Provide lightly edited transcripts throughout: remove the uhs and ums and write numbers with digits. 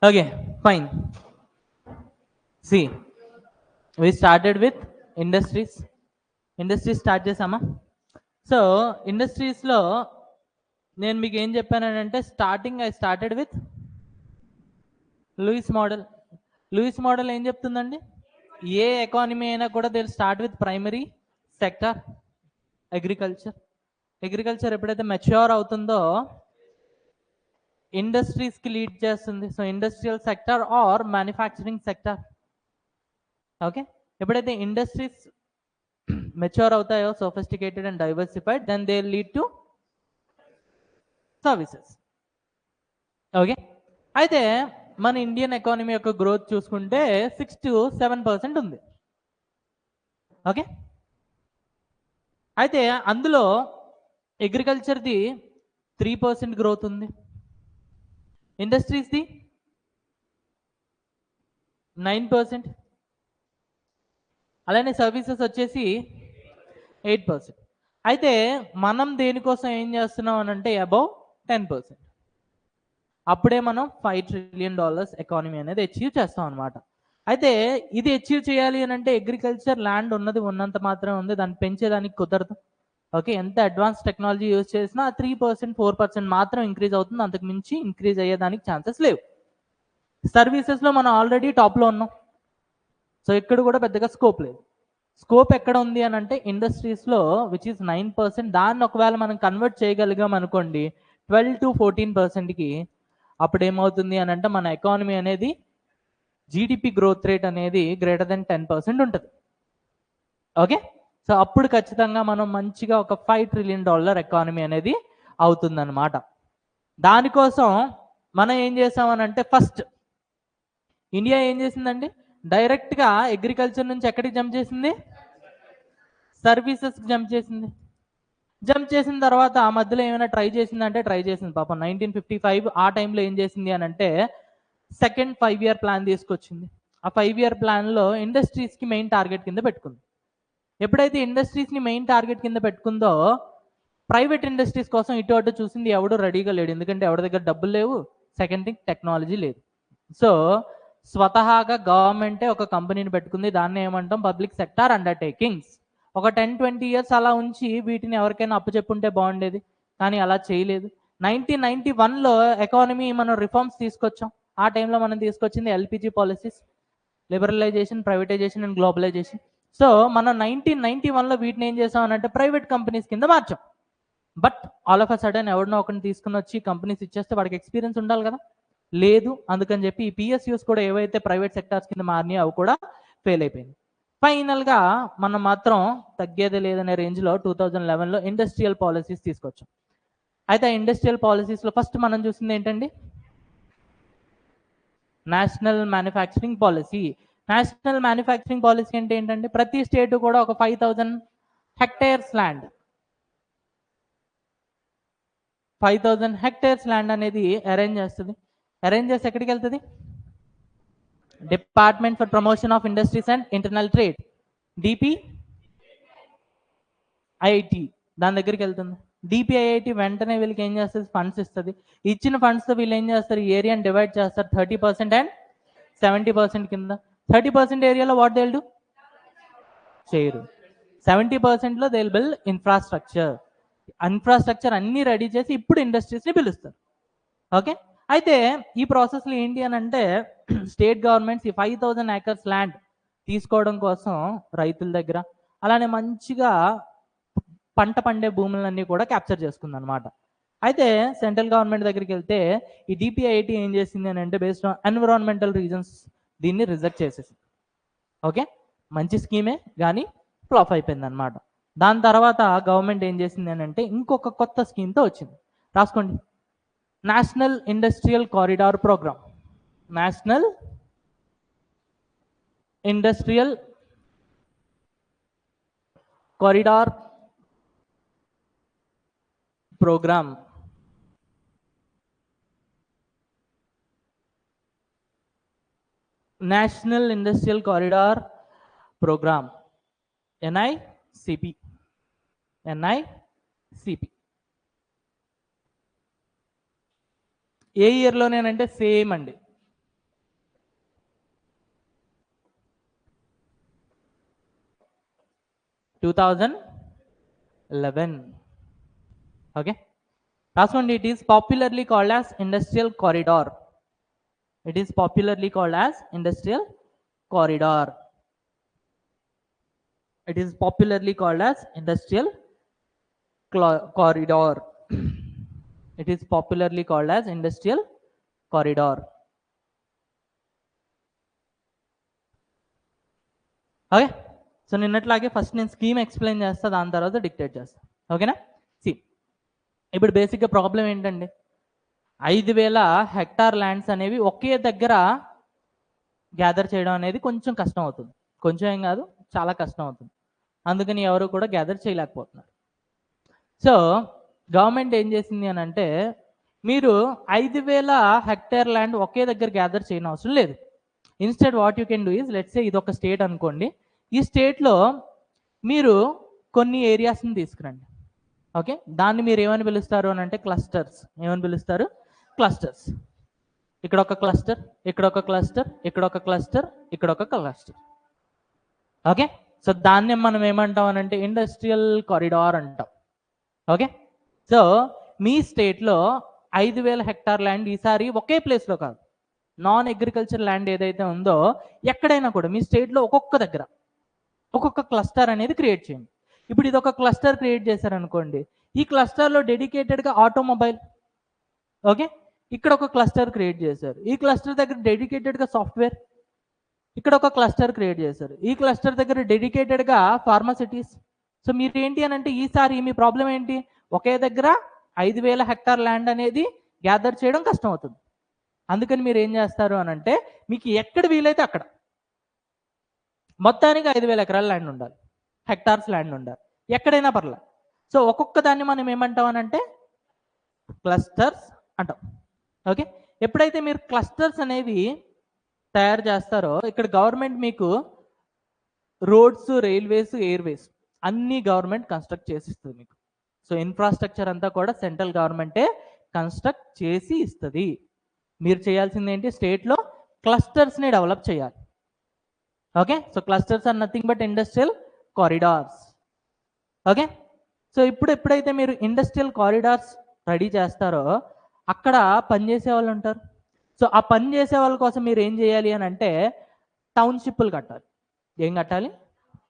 Okay, fine. See, we started with industries. Industries start చేసామా? So ఇండస్ట్రీస్లో నేను మీకు ఏం చెప్పానంటే starting I started with Lewis model. Lewis model ఏం చెప్తుందండి? ఏ ఎకానమీ అయినా కూడా they start with primary sector agriculture. Agriculture ఎప్పుడైతే మెచ్యూర్ అవుతుందో ఇండస్ట్రీస్కి లీడ్ చేస్తుంది. So industrial sector or manufacturing sector. Okay, ఎప్పుడైతే ఇండస్ట్రీస్ మెచ్యూర్ అవుతాయో, sophisticated and diversified, then they lead to services. Okay, అయితే మన ఇండియన్ ఎకానమీ యొక్క గ్రోత్ చూసుకుంటే 6 to 7% ఉంది. ఓకే, అయితే అందులో అగ్రికల్చర్ది 3% గ్రోత్ ఉంది, ఇండస్ట్రీస్ది 9%, అలానే సర్వీసెస్ వచ్చేసి 8%. అయితే మనం దేనికోసం ఏం చేస్తున్నాం అని అంటే అబౌవ్ 10%. అప్పుడే మనం $5 trillion ఎకానమీ అనేది అచీవ్ చేస్తాం అనమాట. అయితే ఇది అచీవ్ చేయాలి అని అంటే అగ్రికల్చర్ ల్యాండ్ ఉన్నది ఉన్నంత మాత్రమే ఉంది, దాన్ని పెంచేదానికి కుదరదు. ఓకే, ఎంత అడ్వాన్స్ టెక్నాలజీ యూజ్ చేసినా 3%, 4% మాత్రం ఇంక్రీజ్ అవుతుంది, అంతకు మించి ఇంక్రీజ్ అయ్యేదానికి ఛాన్సెస్ లేవు. సర్వీసెస్లో మనం ఆల్రెడీ టాప్లో ఉన్నాం, సో ఇక్కడ కూడా పెద్దగా స్కోప్ లేదు. స్కోప్ ఎక్కడ ఉంది అని అంటే ఇండస్ట్రీస్లో, విచ్ ఈస్ 9%. దాన్ని ఒకవేళ మనం కన్వర్ట్ చేయగలిగాం అనుకోండి 12 to 14%కి, అప్పుడు ఏమవుతుంది అని అంటే మన ఎకానమీ అనేది జీడిపి గ్రోత్ రేట్ అనేది గ్రేటర్ దెన్ 10% ఉంటుంది. ఓకే, సో అప్పుడు ఖచ్చితంగా మనం మంచిగా ఒక $5 trillion ఎకానమీ అనేది అవుతుందన్నమాట. దానికోసం మనం ఏం చేసామనంటే ఫస్ట్ ఇండియా ఏం చేసిందండి, డైరెక్ట్గా అగ్రికల్చర్ నుంచి ఎక్కడికి జంప్ చేసింది? సర్వీసెస్కి జంప్ చేసింది. జంప్ చేసిన తర్వాత ఆ మధ్యలో ఏమైనా ట్రై చేసిందంటే ట్రై చేసింది పాపం. 1955 ఆ టైంలో ఏం చేసింది అని అంటే సెకండ్ 5-year ప్లాన్ తీసుకొచ్చింది. ఆ 5-year ప్లాన్లో ఇండస్ట్రీస్కి మెయిన్ టార్గెట్ కింద పెట్టుకుంది. ఎప్పుడైతే ఇండస్ట్రీస్ని మెయిన్ టార్గెట్ కింద పెట్టుకుందో ప్రైవేట్ ఇండస్ట్రీస్ కోసం ఇటు అటు చూసింది, ఎవడు రెడీగా లేడు. ఎందుకంటే ఎవరి దగ్గర డబ్బులు లేవు, సెకండ్ థింగ్ టెక్నాలజీ లేదు. సో స్వతహాగా గవర్నమెంటే ఒక కంపెనీని పెట్టుకుంది, దాన్ని ఏమంటాం పబ్లిక్ సెక్టార్ అండర్టేకింగ్స్. ఒక 10-20 years అలా ఉంచి వీటిని ఎవరికైనా అప్పచెప్పుంటే బాగుండేది, కానీ అలా చేయలేదు. 1991లో ఎకానమీ మనం రిఫార్మ్స్ తీసుకొచ్చాం. ఆ టైంలో మనం తీసుకొచ్చింది LPG policies, liberalisation, privatisation and globalisation. So మనం 1991లో వీటిని ఏం చేసాం అని అంటే ప్రైవేట్ కంపెనీస్ కింద మార్చాం. But all of a sudden ఎవరినో ఒకరిని తీసుకుని వచ్చి కంపెనీస్ ఇచ్చేస్తే వాడికి ఎక్స్పీరియన్స్ ఉండాలి కదా, లేదు. అందుకని చెప్పి ఈ పిఎస్యూస్ కూడా ఏవైతే ప్రైవేట్ సెక్టార్స్ కింద మారినాయో అవి కూడా ఫెయిల్ అయిపోయింది. ఫైనల్గా మనం మాత్రం తగ్గేదే లేదనే రేంజ్లో 2011లో ఇండస్ట్రియల్ పాలసీస్ తీసుకొచ్చాం. అయితే ఆ ఇండస్ట్రియల్ పాలసీస్లో ఫస్ట్ మనం చూసింది ఏంటండి? National manufacturing policy. National manufacturing policy అంటే ఏంటంటే ప్రతి స్టేట్ కూడా ఒక 5,000 hectares ల్యాండ్, 5,000 hectares ల్యాండ్ అనేది అరేంజ్ చేస్తుంది. అరేంజ్ చేసి ఎక్కడికి వెళ్తుంది? Department for promotion of industries and internal trade, DPIIT, దాని దగ్గరికి వెళ్తుంది. DPIIT వెంటనే వీళ్ళకి ఏం చేస్తుంది? ఫండ్స్ ఇస్తుంది. ఇచ్చిన ఫండ్స్తో వీళ్ళు ఏం చేస్తారు? ఈ ఏరియాని డివైడ్ చేస్తారు 30% అండ్ 70% కింద. 30% ఏరియాలో వాట్ దే విల్ డూ? చేయరు. 70%లో they will build infrastructure. Infrastructure అన్ని రెడీ చేసి ఇప్పుడు ఇండస్ట్రీస్ని పిలుస్తారు. ఓకే, అయితే ఈ ప్రాసెస్లో ఏంటి అని అంటే స్టేట్ గవర్నమెంట్స్ ఈ 5,000 acres ల్యాండ్ తీసుకోవడం కోసం రైతుల దగ్గర, అలానే మంచిగా పంట పండే భూములన్నీ కూడా క్యాప్చర్ చేసుకుంది అనమాట. అయితే సెంట్రల్ గవర్నమెంట్ దగ్గరికి వెళ్తే ఈ DPIIT ఏం చేసింది అని అంటే బేస్డ్ ఆన్ ఎన్విరాన్మెంటల్ రీజన్స్ దీన్ని రిజెక్ట్ చేసేసింది. ఓకే, మంచి స్కీమే కానీ ఫ్లాప్ అయిపోయింది అనమాట. దాని తర్వాత గవర్నమెంట్ ఏం చేసింది అని అంటే ఇంకొక కొత్త స్కీమ్తో వచ్చింది. రాసుకోండి, national industrial corridor programme. National industrial corridor programme. National industrial corridor programme, NICP. ఏ ఇయర్లోనేనంటే సేమ్ అండి 2011. Okay, రాసుకోండి. It is popularly called as industrial corridor. It is popularly called as industrial corridor. It is popularly called as industrial corridor. It is popularly called as industrial corridor. Okay, so నిన్నట్లాగే first నేను scheme explain చేస్తా, దాని తర్వాత dictate చేస్తా. ఓకేనా? C, ఇప్పుడు బేసిక్గా problem ఏంటండి, 5,000 హెక్టార్ ల్యాండ్స్ అనేవి ఒకే దగ్గర గ్యాదర్ చేయడం అనేది కొంచెం కష్టం అవుతుంది. కొంచెం ఏం కాదు, చాలా కష్టం అవుతుంది. అందుకని ఎవరు కూడా గ్యాదర్ చేయలేకపోతున్నారు. సో గవర్నమెంట్ ఏం చేసింది అని అంటే, మీరు 5,000 హెక్టార్ ల్యాండ్ ఒకే దగ్గర గ్యాదర్ చేయని అవసరం లేదు. Instead what you can do is, let's say ఇది ఒక స్టేట్ అనుకోండి. ఈ స్టేట్లో మీరు కొన్ని ఏరియాస్ని తీసుకురండి. ఓకే, దాన్ని మీరు ఏమని పిలుస్తారు అని అంటే క్లస్టర్స్. ఏమని పిలుస్తారు? క్లస్టర్స్. ఇక్కడ ఒక క్లస్టర్, ఇక్కడ ఒక క్లస్టర్, ఇక్కడ ఒక క్లస్టర్, ఇక్కడ ఒక క్లస్టర్. ఓకే, సో దాన్ని మనం ఏమంటాం అని అంటే ఇండస్ట్రియల్ కారిడార్ అంటాం. ఓకే, సో మీ స్టేట్లో 5,000 హెక్టార్ ల్యాండ్ ఈసారి ఒకే ప్లేస్లో కాదు, నాన్ అగ్రికల్చర్ ల్యాండ్ ఏదైతే ఉందో ఎక్కడైనా కూడా మీ స్టేట్లో ఒక్కొక్క దగ్గర ఒక్కొక్క క్లస్టర్ అనేది క్రియేట్ చేయండి. ఇప్పుడు ఇది ఒక క్లస్టర్ క్రియేట్ చేశారనుకోండి, ఈ క్లస్టర్లో డెడికేటెడ్గా ఆటోమొబైల్. ఓకే, ఇక్కడ ఒక క్లస్టర్ క్రియేట్ చేశారు, ఈ క్లస్టర్ దగ్గర డెడికేటెడ్గా సాఫ్ట్వేర్. ఇక్కడ ఒక క్లస్టర్ క్రియేట్ చేశారు, ఈ క్లస్టర్ దగ్గర డెడికేటెడ్గా ఫార్మాసిటీస్. సో మీరు ఏంటి అని అంటే ఈసారి మీ ప్రాబ్లం ఏంటి, ఒకే దగ్గర 5,000 హెక్టార్ ల్యాండ్ అనేది గ్యాదర్ చేయడం కష్టం అవుతుంది. అందుకని మీరు ఏం చేస్తారు అని అంటే, మీకు ఎక్కడ వీలైతే అక్కడ మొత్తానికి 5,000 ఎకరాల ల్యాండ్ ఉండాలి, హెక్టార్స్ ల్యాండ్ ఉండాలి, ఎక్కడైనా పర్లేదు. సో ఒక్కొక్క దాన్ని మనం ఏమంటాం అని అంటే క్లస్టర్స్ అంటాం. ఓకే, ఎప్పుడైతే మీరు క్లస్టర్స్ అనేవి తయారు చేస్తారో, ఇక్కడ గవర్నమెంట్ మీకు రోడ్స్, రైల్వేస్, ఎయిర్వేస్ అన్ని గవర్నమెంట్ కన్స్ట్రక్ట్ చేసి ఇస్తుంది మీకు. సో ఇన్ఫ్రాస్ట్రక్చర్ అంతా కూడా సెంట్రల్ గవర్నమెంటే కన్స్ట్రక్ట్ చేసి ఇస్తుంది. మీరు చేయాల్సింది ఏంటి, స్టేట్లో క్లస్టర్స్ని డెవలప్ చేయాలి. Okay, so clusters are nothing but industrial corridors. Okay, so ఎప్పుడైతే మీరు ఇండస్ట్రియల్ కారిడార్స్ రెడీ చేస్తారో అక్కడ పనిచేసే వాళ్ళు ఉంటారు. సో ఆ పని చేసే వాళ్ళ కోసం మీరు ఏం చేయాలి అని అంటే టౌన్షిప్లు కట్టాలి. ఏం కట్టాలి?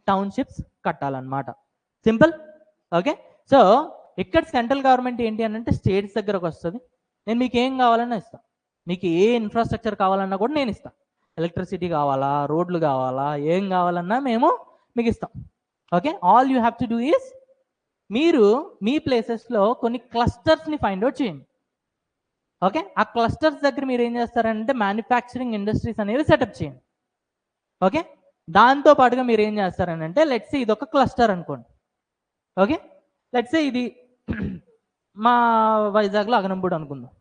టౌన్షిప్స్ కట్టాలన్నమాట. సింపుల్. ఓకే, సో ఇక్కడ సెంట్రల్ గవర్నమెంట్ ఏంటి అని అంటే స్టేట్స్ దగ్గరకు వస్తుంది. నేను మీకు ఏం కావాలన్నా ఇస్తాను, మీకు ఏ ఇన్ఫ్రాస్ట్రక్చర్ కావాలన్నా కూడా నేను ఇస్తాను. ఎలక్ట్రిసిటీ కావాలా, రోడ్లు కావాలా, ఏం కావాలన్నా మేము మీకు ఇస్తాం. Okay, all you have to do is, మీరు మీ ప్లేసెస్లో కొన్ని క్లస్టర్స్ని ఫైండ్ అవుట్ చేయండి. ఓకే, ఆ క్లస్టర్స్ దగ్గర మీరు ఏం చేస్తారంటే మ్యానుఫ్యాక్చరింగ్ ఇండస్ట్రీస్ అనేవి సెటప్ చేయండి. ఓకే, దాంతో పాటుగా మీరు ఏం చేస్తారని అంటే లెట్స్ ఇది ఒక క్లస్టర్ అనుకోండి. ఓకే, లెట్స్ ఇది మా వైజాగ్లో అగనంపూడి అనుకుందాం.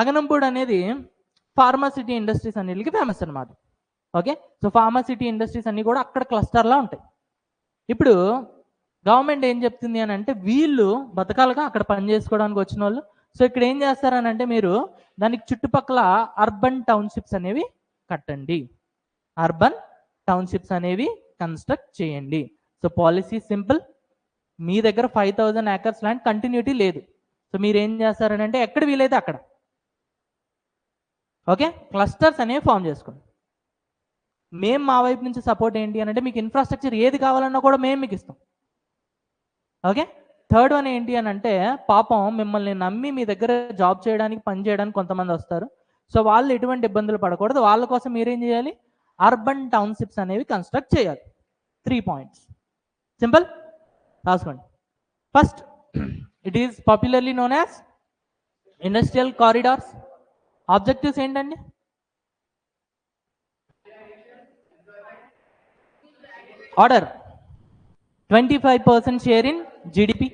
అగనంపూడి అనేది ఫార్మాసిటీ ఇండస్ట్రీస్ అన్నిటికి ఫేమస్ అనమాట. ఓకే, సో ఫార్మాసిటీ ఇండస్ట్రీస్ అన్నీ కూడా అక్కడ క్లస్టర్లా ఉంటాయి. ఇప్పుడు గవర్నమెంట్ ఏం చెప్తుంది అని అంటే వీళ్ళు బతకాలుగా అక్కడ పని చేసుకోవడానికి వచ్చిన వాళ్ళు. సో ఇక్కడ ఏం చేస్తారని అంటే మీరు దానికి చుట్టుపక్కల అర్బన్ టౌన్షిప్స్ అనేవి కట్టండి, అర్బన్ టౌన్షిప్స్ అనేవి కన్స్ట్రక్ట్ చేయండి. సో పాలసీ సింపుల్, మీ దగ్గర 5,000 ఏకర్స్ ల్యాండ్ కంటిన్యూటీ లేదు. సో మీరు ఏం చేస్తారని అంటే ఎక్కడ వీలైతే అక్కడ ఓకే క్లస్టర్స్ అనేవి ఫామ్ చేసుకోండి. మేము మా వైపు నుంచి సపోర్ట్ ఏంటి అని అంటే మీకు ఇన్ఫ్రాస్ట్రక్చర్ ఏది కావాలన్నా కూడా మేము మీకు ఇస్తాం. ఓకే, థర్డ్ వన్ ఏంటి అని అంటే పాపం మిమ్మల్ని నమ్మి మీ దగ్గర జాబ్ చేయడానికి, పని చేయడానికి కొంతమంది వస్తారు. సో వాళ్ళు ఎటువంటి ఇబ్బందులు పడకూడదు, వాళ్ళ కోసం మీరేం చేయాలి, అర్బన్ టౌన్షిప్స్ అనేవి కన్స్ట్రక్ట్ చేయాలి. 3 పాయింట్స్ సింపుల్, రాసుకోండి. First, it is popularly known as industrial corridors. Objectives ఏంటండి? Order 25% share in GDP,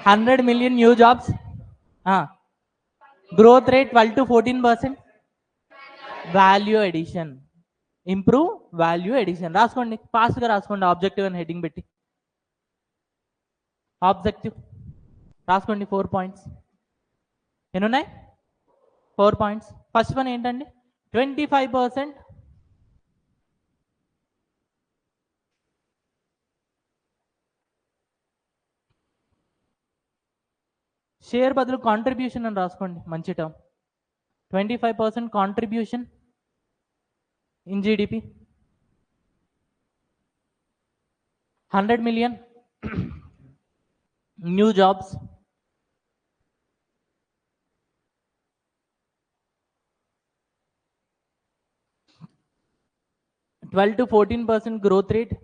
$100 million new jobs, growth rate 12 to 14%, value edition, improve value edition. రాసుకోండి, ఫాస్ట్గా రాసుకోండి. ఆబ్జెక్టివ్ అని హెడ్డింగ్ పెట్టి objective రాసుకోండి. 4 పాయింట్స్ ఎన్నున్నాయి? 4 పాయింట్స్. ఫస్ట్ వన్ ఏంటండి? 25% share బదులు కాంట్రిబ్యూషన్ అని రాసుకోండి, మంచి term. 25% contribution in GDP. 100 million new jobs. 12 to 14% growth rate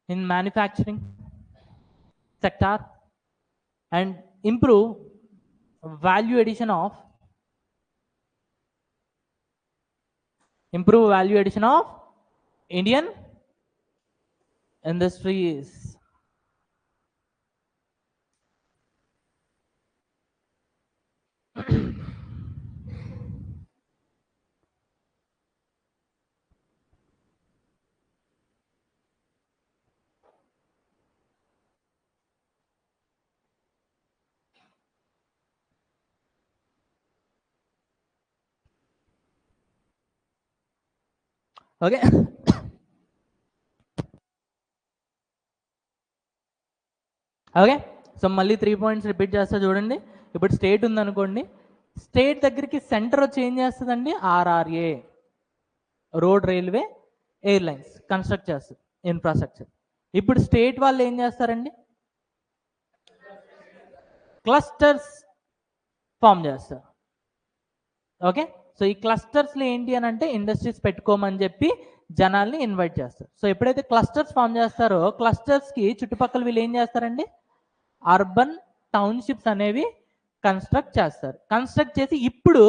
in manufacturing sector, and improve value addition of Indian industries. Okay. Okay, so మళ్ళీ 3 points repeat చేస్తా చూడండి. ఇప్పుడు స్టేట్ ఉందనుకోండి, స్టేట్ దగ్గరికి సెంటర్ వచ్చి ఏం చేస్తుందండి? ఆర్ఆర్ఏ, రోడ్, రైల్వే, ఎయిర్లైన్స్ కన్స్ట్రక్ట్ చేస్తుంది, ఇన్ఫ్రాస్ట్రక్చర్. ఇప్పుడు స్టేట్ వాళ్ళు ఏం చేస్తారండి? క్లస్టర్స్ ఫామ్ చేస్తారు. ఓకే, సో ఈ క్లస్టర్స్లో ఏంటి అని అంటే ఇండస్ట్రీస్ పెట్టుకోమని చెప్పి జనాల్ని ఇన్వైట్ చేస్తారు. సో ఎప్పుడైతే క్లస్టర్స్ ఫామ్ చేస్తారో, క్లస్టర్స్కి చుట్టుపక్కల వీళ్ళు ఏం చేస్తారండి? అర్బన్ టౌన్షిప్స్ అనేవి కన్స్ట్రక్ట్ చేస్తారు. కన్స్ట్రక్ట్ చేసి ఇప్పుడు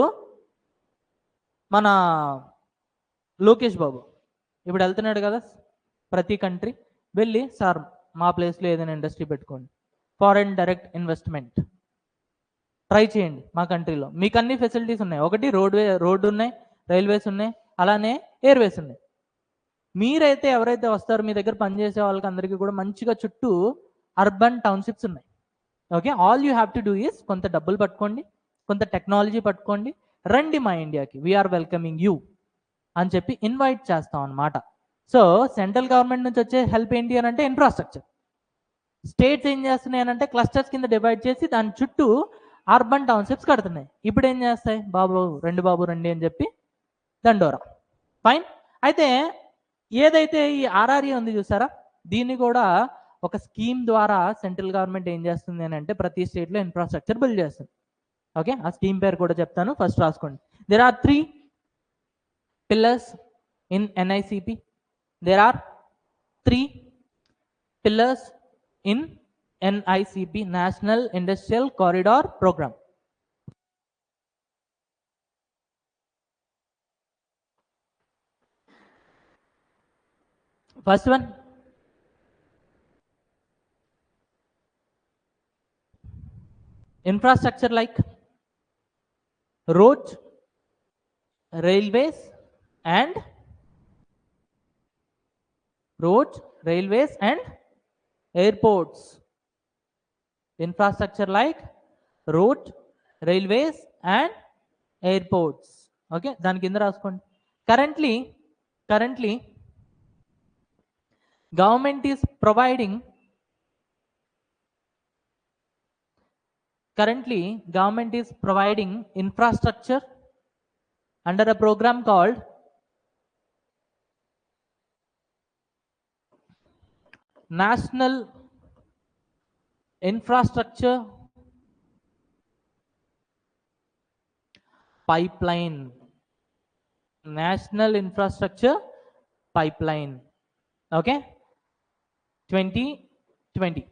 మన లోకేష్ బాబు ఇప్పుడు వెళ్తున్నాడు కదా ప్రతి కంట్రీ, వెళ్ళి సార్ మా ప్లేస్లో ఏదైనా ఇండస్ట్రీ పెట్టుకోండి, ఫారెన్ డైరెక్ట్ ఇన్వెస్ట్మెంట్ ట్రై చేయండి మా కంట్రీలో, మీకు అన్ని ఫెసిలిటీస్ ఉన్నాయి. ఒకటి రోడ్డు ఉన్నాయి, రైల్వేస్ ఉన్నాయి, అలానే ఎయిర్వేస్ ఉన్నాయి. మీరైతే ఎవరైతే వస్తారో మీ దగ్గర పనిచేసే వాళ్ళకి అందరికీ కూడా మంచిగా చుట్టూ అర్బన్ టౌన్షిప్స్ ఉన్నాయి. Okay, all you have to do is కొంత డబ్బులు పట్టుకోండి, కొంత టెక్నాలజీ పట్టుకోండి, రండి మా ఇండియాకి, వీఆర్ వెల్కమింగ్ యూ అని చెప్పి ఇన్వైట్ చేస్తాం అనమాట. సో సెంట్రల్ గవర్నమెంట్ నుంచి వచ్చే హెల్ప్ ఏంటి అని అంటే ఇన్ఫ్రాస్ట్రక్చర్. స్టేట్స్ ఏం చేస్తున్నాయి అని అంటే క్లస్టర్స్ కింద డివైడ్ చేసి దాని చుట్టూ అర్బన్ టౌన్షిప్స్ కడుతున్నాయి. ఇప్పుడు ఏం చేస్తాయి? బాబు రండి అని చెప్పి దండోరా. ఫైన్. అయితే ఏదైతే ఈ ఆర్ఆర్ఏ ఉంది చూసారా, దీన్ని కూడా ఒక స్కీమ్ ద్వారా సెంట్రల్ గవర్నమెంట్ ఏం చేస్తుంది అని అంటే ప్రతి స్టేట్లో ఇన్ఫ్రాస్ట్రక్చర్ బిల్డ్ చేస్తుంది. ఓకే, ఆ స్కీమ్ పేరు కూడా చెప్తాను, ఫస్ట్ రాసుకోండి. There are 3 pillars in NICP. There are 3 pillars in NICP, National Industrial Corridor Program. First one, infrastructure like roads, railways and airports. Infrastructure like roads, railways and airports. Okay, దాని కింద రాసుకోండి. Currently government is providing infrastructure under a program called National Infrastructure Pipeline. Okay, 2020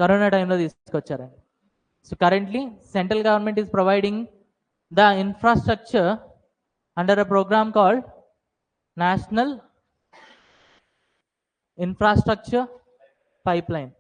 corona టైంలో తీసుకొచ్చారండి. So currently central government is providing the infrastructure under a program called national infrastructure pipeline.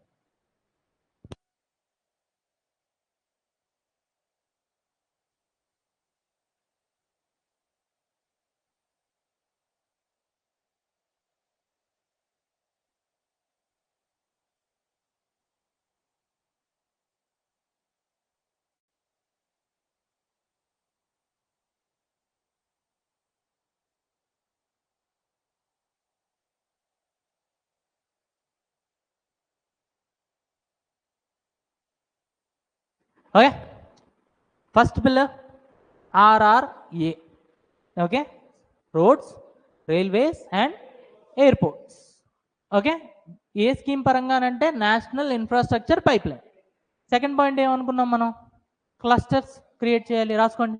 Okay, first pillar RRA. Okay, roads, railways and airports. Okay, ఏ scheme పరంగానంటే national infrastructure pipeline. Second point ఏమనుకున్నాం మనం, clusters create చేయాలి, రాసుకోండి.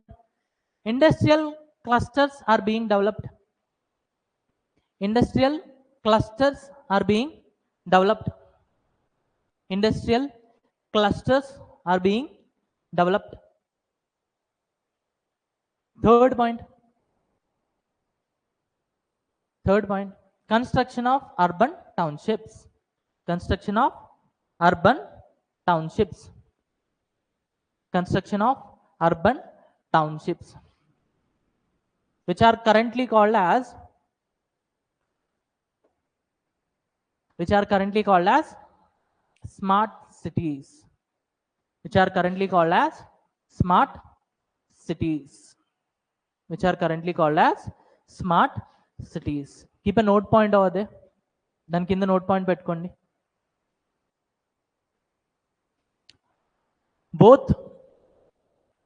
Industrial clusters are being developed. Industrial clusters are being developed. Industrial clusters are being developed. Third point, construction of urban townships. Construction of urban townships. Construction of urban townships, which are currently called as smart cities. Which are currently called as smart cities. Which are currently called as smart cities. Keep a note point over there. Then కింద note point పెట్టుకోండి. Both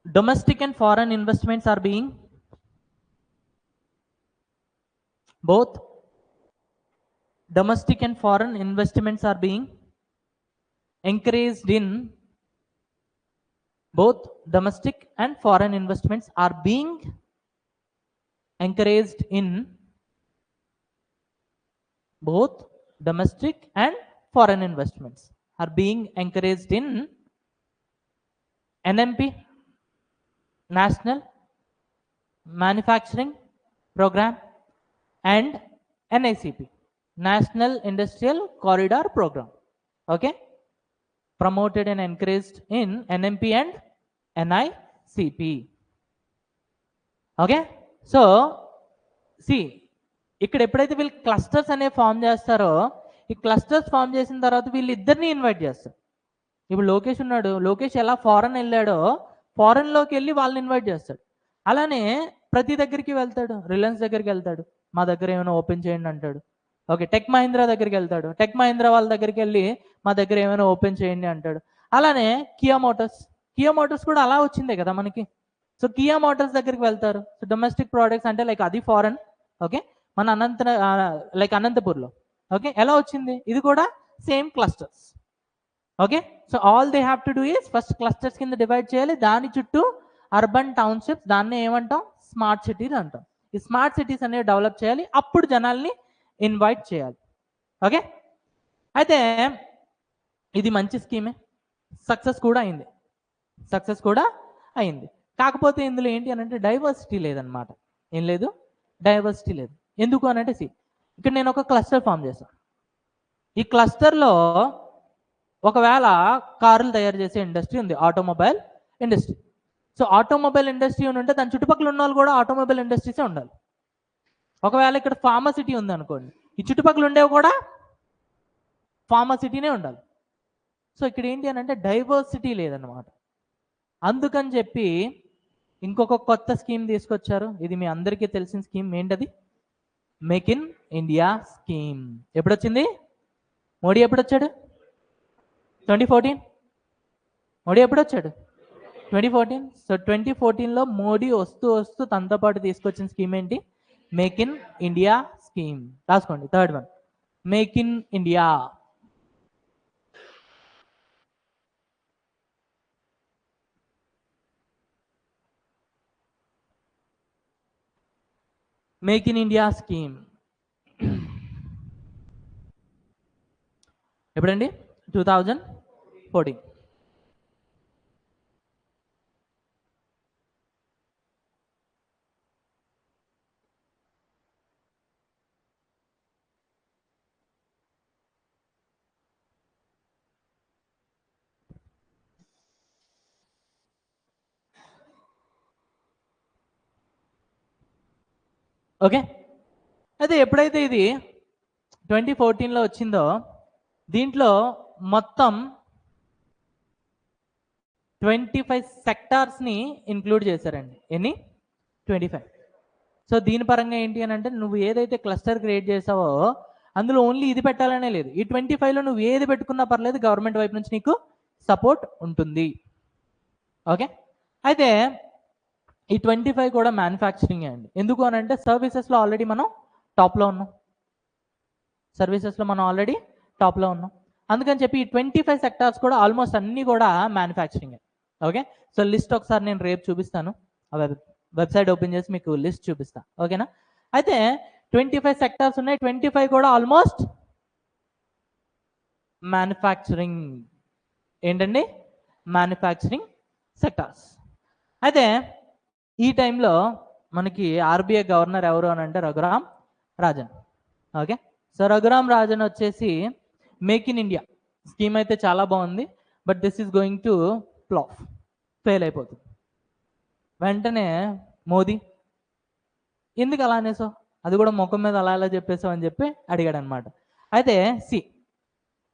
domestic and foreign investments are being encouraged in both domestic and foreign investments are being encouraged in both domestic and foreign investments are being encouraged in NMP, National Manufacturing Program, and NICP, National Industrial Corridor Program. Okay, promoted and encouraged in NMP and NICP. Okay, so ఇక్కడ ఎప్పుడైతే వీళ్ళు clusters అనేవి form చేస్తారో, ఈ clusters form చేసిన తర్వాత వీళ్ళిద్దరిని invite చేస్తారు. ఇప్పుడు లోకేష్ ఉన్నాడు, లోకేష్ ఎలా ఫారెన్ వెళ్ళాడో ఫారెన్లోకి వెళ్ళి వాళ్ళని ఇన్వైట్ చేస్తాడు. అలానే ప్రతి దగ్గరికి వెళ్తాడు, రిలయన్స్ దగ్గరికి వెళ్తాడు, మా దగ్గర ఏమైనా ఓపెన్ చేయండి అంటాడు. ఓకే, టెక్ మహీంద్రా దగ్గరికి వెళ్తాడు, టెక్ మహీంద్రా వాళ్ళ దగ్గరికి వెళ్ళి మా దగ్గర ఏమైనా ఓపెన్ చేయండి అంటాడు. అలానే కియా మోటార్స్ కూడా అలా వచ్చిందే కదా మనకి. సో కియా మోటార్స్ దగ్గరికి వెళ్తారు. సో డొమెస్టిక్ ప్రోడక్ట్స్ అంటే లైక్ అది ఫారెన్. ఓకే, మన అనంతపూర్లో ఓకే ఎలా వచ్చింది, ఇది కూడా same clusters. Okay, so all they have to do is first clusters కింద డివైడ్ చేయాలి, దాని చుట్టూ అర్బన్ టౌన్షిప్స్, దాన్ని ఏమంటాం, స్మార్ట్ సిటీస్ అంటాం. ఈ స్మార్ట్ సిటీస్ అనేవి డెవలప్ చేయాలి, అప్పుడు జనాల్ని ఇన్వైట్ చేయాలి. ఓకే, అయితే ఇది మంచి స్కీమే, సక్సెస్ కూడా అయింది. కాకపోతే ఇందులో ఏంటి అని అంటే డైవర్సిటీ లేదనమాట. ఏం లేదు, డైవర్సిటీ లేదు. ఎందుకు అని అంటే ఇక్కడ నేను ఒక క్లస్టర్ ఫామ్ చేశాను. ఈ క్లస్టర్లో ఒకవేళ కార్లు తయారు చేసే ఇండస్ట్రీ ఉంది, automobile industry. So automobile industry అని ఉంటే దాని చుట్టుపక్కల ఉన్న వాళ్ళు కూడా ఆటోమొబైల్ ఇండస్ట్రీసే ఉండాలి. ఒకవేళ ఇక్కడ ఫార్మసిటీ ఉంది అనుకోండి, ఈ చుట్టుపక్కల ఉండేవి కూడా ఫార్మసిటీనే ఉండాలి. సో ఇక్కడ ఏంటి అని అంటే డైవర్సిటీ లేదన్నమాట. అందుకని చెప్పి ఇంకొక కొత్త స్కీమ్ తీసుకొచ్చారు. ఇది మీ అందరికీ తెలిసిన స్కీమ్. ఏంటది? Make in India scheme. ఎప్పుడొచ్చింది? మోడీ ఎప్పుడొచ్చాడు? 2014. మోడీ ఎప్పుడొచ్చాడు? 2014. సో 2014లో మోడీ వస్తూ తనతో పాటు తీసుకొచ్చిన స్కీమ్ ఏంటి? Make in India scheme. రాసుకోండి. Third one, make in India. Make in India scheme ఎప్పుడండి? 2014. ఓకే, అయితే ఎప్పుడైతే ఇది 2014లో వచ్చిందో దీంట్లో మొత్తం 25 సెక్టార్స్ని ఇంక్లూడ్ చేశారండి. ఎన్ని? 25. సో దీని పరంగా ఏంటి అని అంటే నువ్వు ఏదైతే క్లస్టర్ క్రియేట్ చేసావో అందులో ఓన్లీ ఇది పెట్టాలనే లేదు. ఈ 25లో నువ్వు ఏది పెట్టుకున్నా పర్లేదు, గవర్నమెంట్ వైపు నుంచి నీకు సపోర్ట్ ఉంటుంది. ఓకే, అయితే ఈ 25 కూడా మ్యానుఫ్యాక్చరింగ్ అండి. ఎందుకు అని అంటే సర్వీసెస్లో ఆల్రెడీ మనం టాప్లో ఉన్నాం. సర్వీసెస్లో మనం ఆల్రెడీ టాప్లో ఉన్నాం. అందుకని చెప్పి ఈ 25 సెక్టార్స్ కూడా ఆల్మోస్ట్ అన్నీ కూడా మ్యానుఫ్యాక్చరింగ్. ఓకే, సో లిస్ట్ ఒకసారి నేను రేపు చూపిస్తాను. వెబ్సైట్ ఓపెన్ చేసి మీకు లిస్ట్ చూపిస్తాను. ఓకేనా? అయితే 25 సెక్టార్స్ ఉన్నాయి. 25 కూడా ఆల్మోస్ట్ మ్యానుఫ్యాక్చరింగ్. ఏంటండి? Manufacturing sectors. అయితే ఈ టైంలో మనకి ఆర్బీఐ గవర్నర్ ఎవరు అని అంటే రఘురామ్ రాజన్. ఓకే, సో రఘురామ్ రాజన్ వచ్చేసి మేక్ ఇన్ ఇండియా స్కీమ్ అయితే చాలా బాగుంది, but this is going to flop, fail అయిపోతుంది. వెంటనే మోదీ ఎందుకు అలా అనేసావు, అది కూడా ముఖం మీద అలా అలా చెప్పేసావు అని చెప్పి అడిగాడు అనమాట. అయితే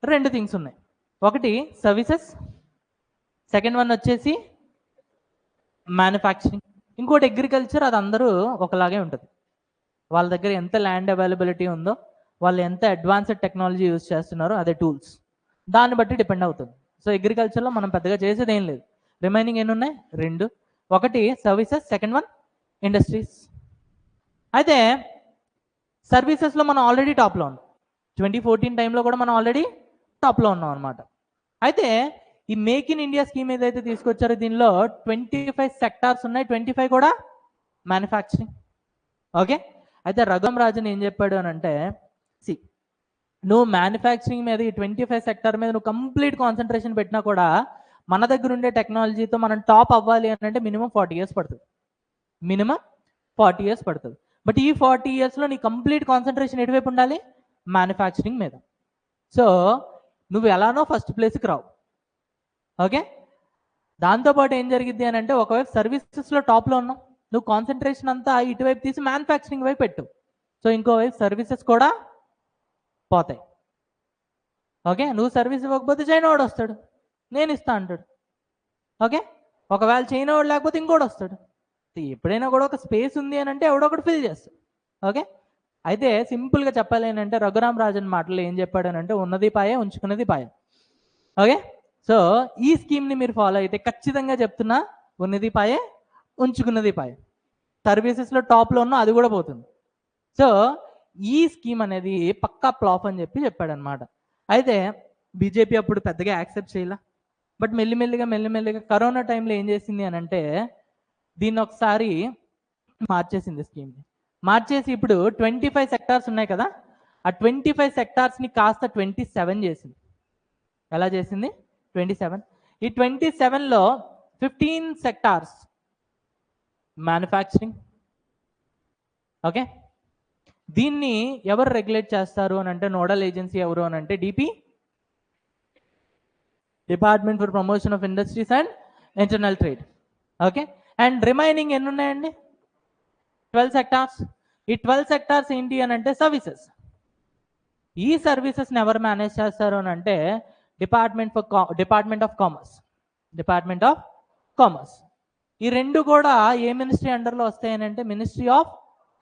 రెండు థింగ్స్ ఉన్నాయి. ఒకటి సర్వీసెస్, సెకండ్ వన్ వచ్చేసి మ్యానుఫ్యాక్చరింగ్, ఇంకోటి అగ్రికల్చర్. అది అందరూ ఒకలాగే ఉంటుంది. వాళ్ళ దగ్గర ఎంత ల్యాండ్ అవైలబిలిటీ ఉందో, వాళ్ళు ఎంత అడ్వాన్స్డ్ టెక్నాలజీ యూజ్ చేస్తున్నారో, అదే టూల్స్, దాన్ని బట్టి డిపెండ్ అవుతుంది. సో అగ్రికల్చర్లో మనం పెద్దగా చేసేది ఏం లేదు. రిమైనింగ్ ఎన్ని ఉన్నాయి? రెండు. ఒకటి సర్వీసెస్, సెకండ్ వన్ ఇండస్ట్రీస్. అయితే సర్వీసెస్లో మనం ఆల్రెడీ టాప్లో ఉన్నాం. 2014 టైంలో కూడా మనం ఆల్రెడీ టాప్లో ఉన్నాం అనమాట. అయితే ఈ మేక్ ఇన్ ఇండియా స్కీమ్ ఏదైతే తీసుకొచ్చారో దీనిలో 25 సెక్టార్స్ ఉన్నాయి. 25 కూడా మ్యానుఫ్యాక్చరింగ్. ఓకే, అయితే రఘురామ్ రాజన్ ఏం చెప్పాడు అని అంటే, నువ్వు మ్యానుఫ్యాక్చరింగ్ మీద ఈ 25 సెక్టార్ మీద నువ్వు కంప్లీట్ కాన్సన్ట్రేషన్ పెట్టినా కూడా మన దగ్గర ఉండే టెక్నాలజీతో మనం టాప్ అవ్వాలి అని అంటే మినిమం 40 years పడుతుంది. మినిమం 40 years పడుతుంది. బట్ ఈ 40 yearsలో నీ కంప్లీట్ కాన్సన్ట్రేషన్ ఎటువైపు ఉండాలి? మ్యానుఫ్యాక్చరింగ్ మీద. సో నువ్వు ఎలానో ఫస్ట్ ప్లేస్కి రావు. ఓకే, దాంతోపాటు ఏం జరిగిద్ది అని అంటే, ఒకవైపు సర్వీసెస్లో టాప్లో ఉన్నావు, నువ్వు కాన్సన్ట్రేషన్ అంతా ఇటువైపు తీసి మ్యానుఫ్యాక్చరింగ్ వైపు పెట్టు. సో ఇంకోవైపు సర్వీసెస్ కూడా పోతాయి. ఓకే, నువ్వు సర్వీస్ ఇవ్వకపోతే చైనా వాడు వస్తాడు, నేను ఇస్తా అంటాడు. ఓకే, ఒకవేళ చైనా వాడు లేకపోతే ఇంకోటి వస్తాడు. ఎప్పుడైనా కూడా ఒక స్పేస్ ఉంది అని అంటే ఎవడొకటి ఫిల్ చేస్తాడు. ఓకే, అయితే సింపుల్గా చెప్పాలి ఏంటంటే రఘురామ్ రాజన్ మాటలు ఏం చెప్పాడు అని అంటే, ఉన్నది పాయే, ఉంచుకున్నది పాయే. ఓకే, సో ఈ స్కీమ్ని మీరు ఫాలో అయితే ఖచ్చితంగా చెప్తున్నా, ఉన్నది పాయే, ఉంచుకున్నది పాయే. సర్వీసెస్లో టాప్లో ఉన్నా అది కూడా పోతుంది. సో ఈ స్కీమ్ అనేది పక్కా ఫ్లాప్ అని చెప్పి చెప్పాడనమాట. అయితే బీజేపీ అప్పుడు పెద్దగా యాక్సెప్ట్ చేయాల, బట్ మెల్లిమెల్లిగా కరోనా టైంలో ఏం చేసింది అని అంటే, దీన్ని ఒకసారి మార్చేసింది స్కీమ్ని. మార్చేసి ఇప్పుడు 25 సెక్టార్స్ ఉన్నాయి కదా, ఆ 25 సెక్టార్స్ని కాస్త 27 చేసింది. ఎలా చేసింది? 27. ఈ 27లో 15 సెక్టార్స్ మ్యానుఫ్యాక్చరింగ్. ఓకే, దీన్ని ఎవరు రెగ్యులేట్ చేస్తారు అని అంటే, నోడల్ ఏజెన్సీ ఎవరు అని అంటే department for promotion of industries and internal trade. Okay, and remaining ఎన్ని ఉన్నాయండి? 12 సెక్టార్స్. ఈ 12 సెక్టార్స్ ఏంటి అని అంటే సర్వీసెస్. ఈ సర్వీసెస్ని ఎవరు మేనేజ్ చేస్తారు అని అంటే డిపార్ట్మెంట్ ఆఫ్ కామర్స్. ఈ రెండు కూడా ఏ మినిస్ట్రీ అండర్లో వస్తాయని అంటే ministry of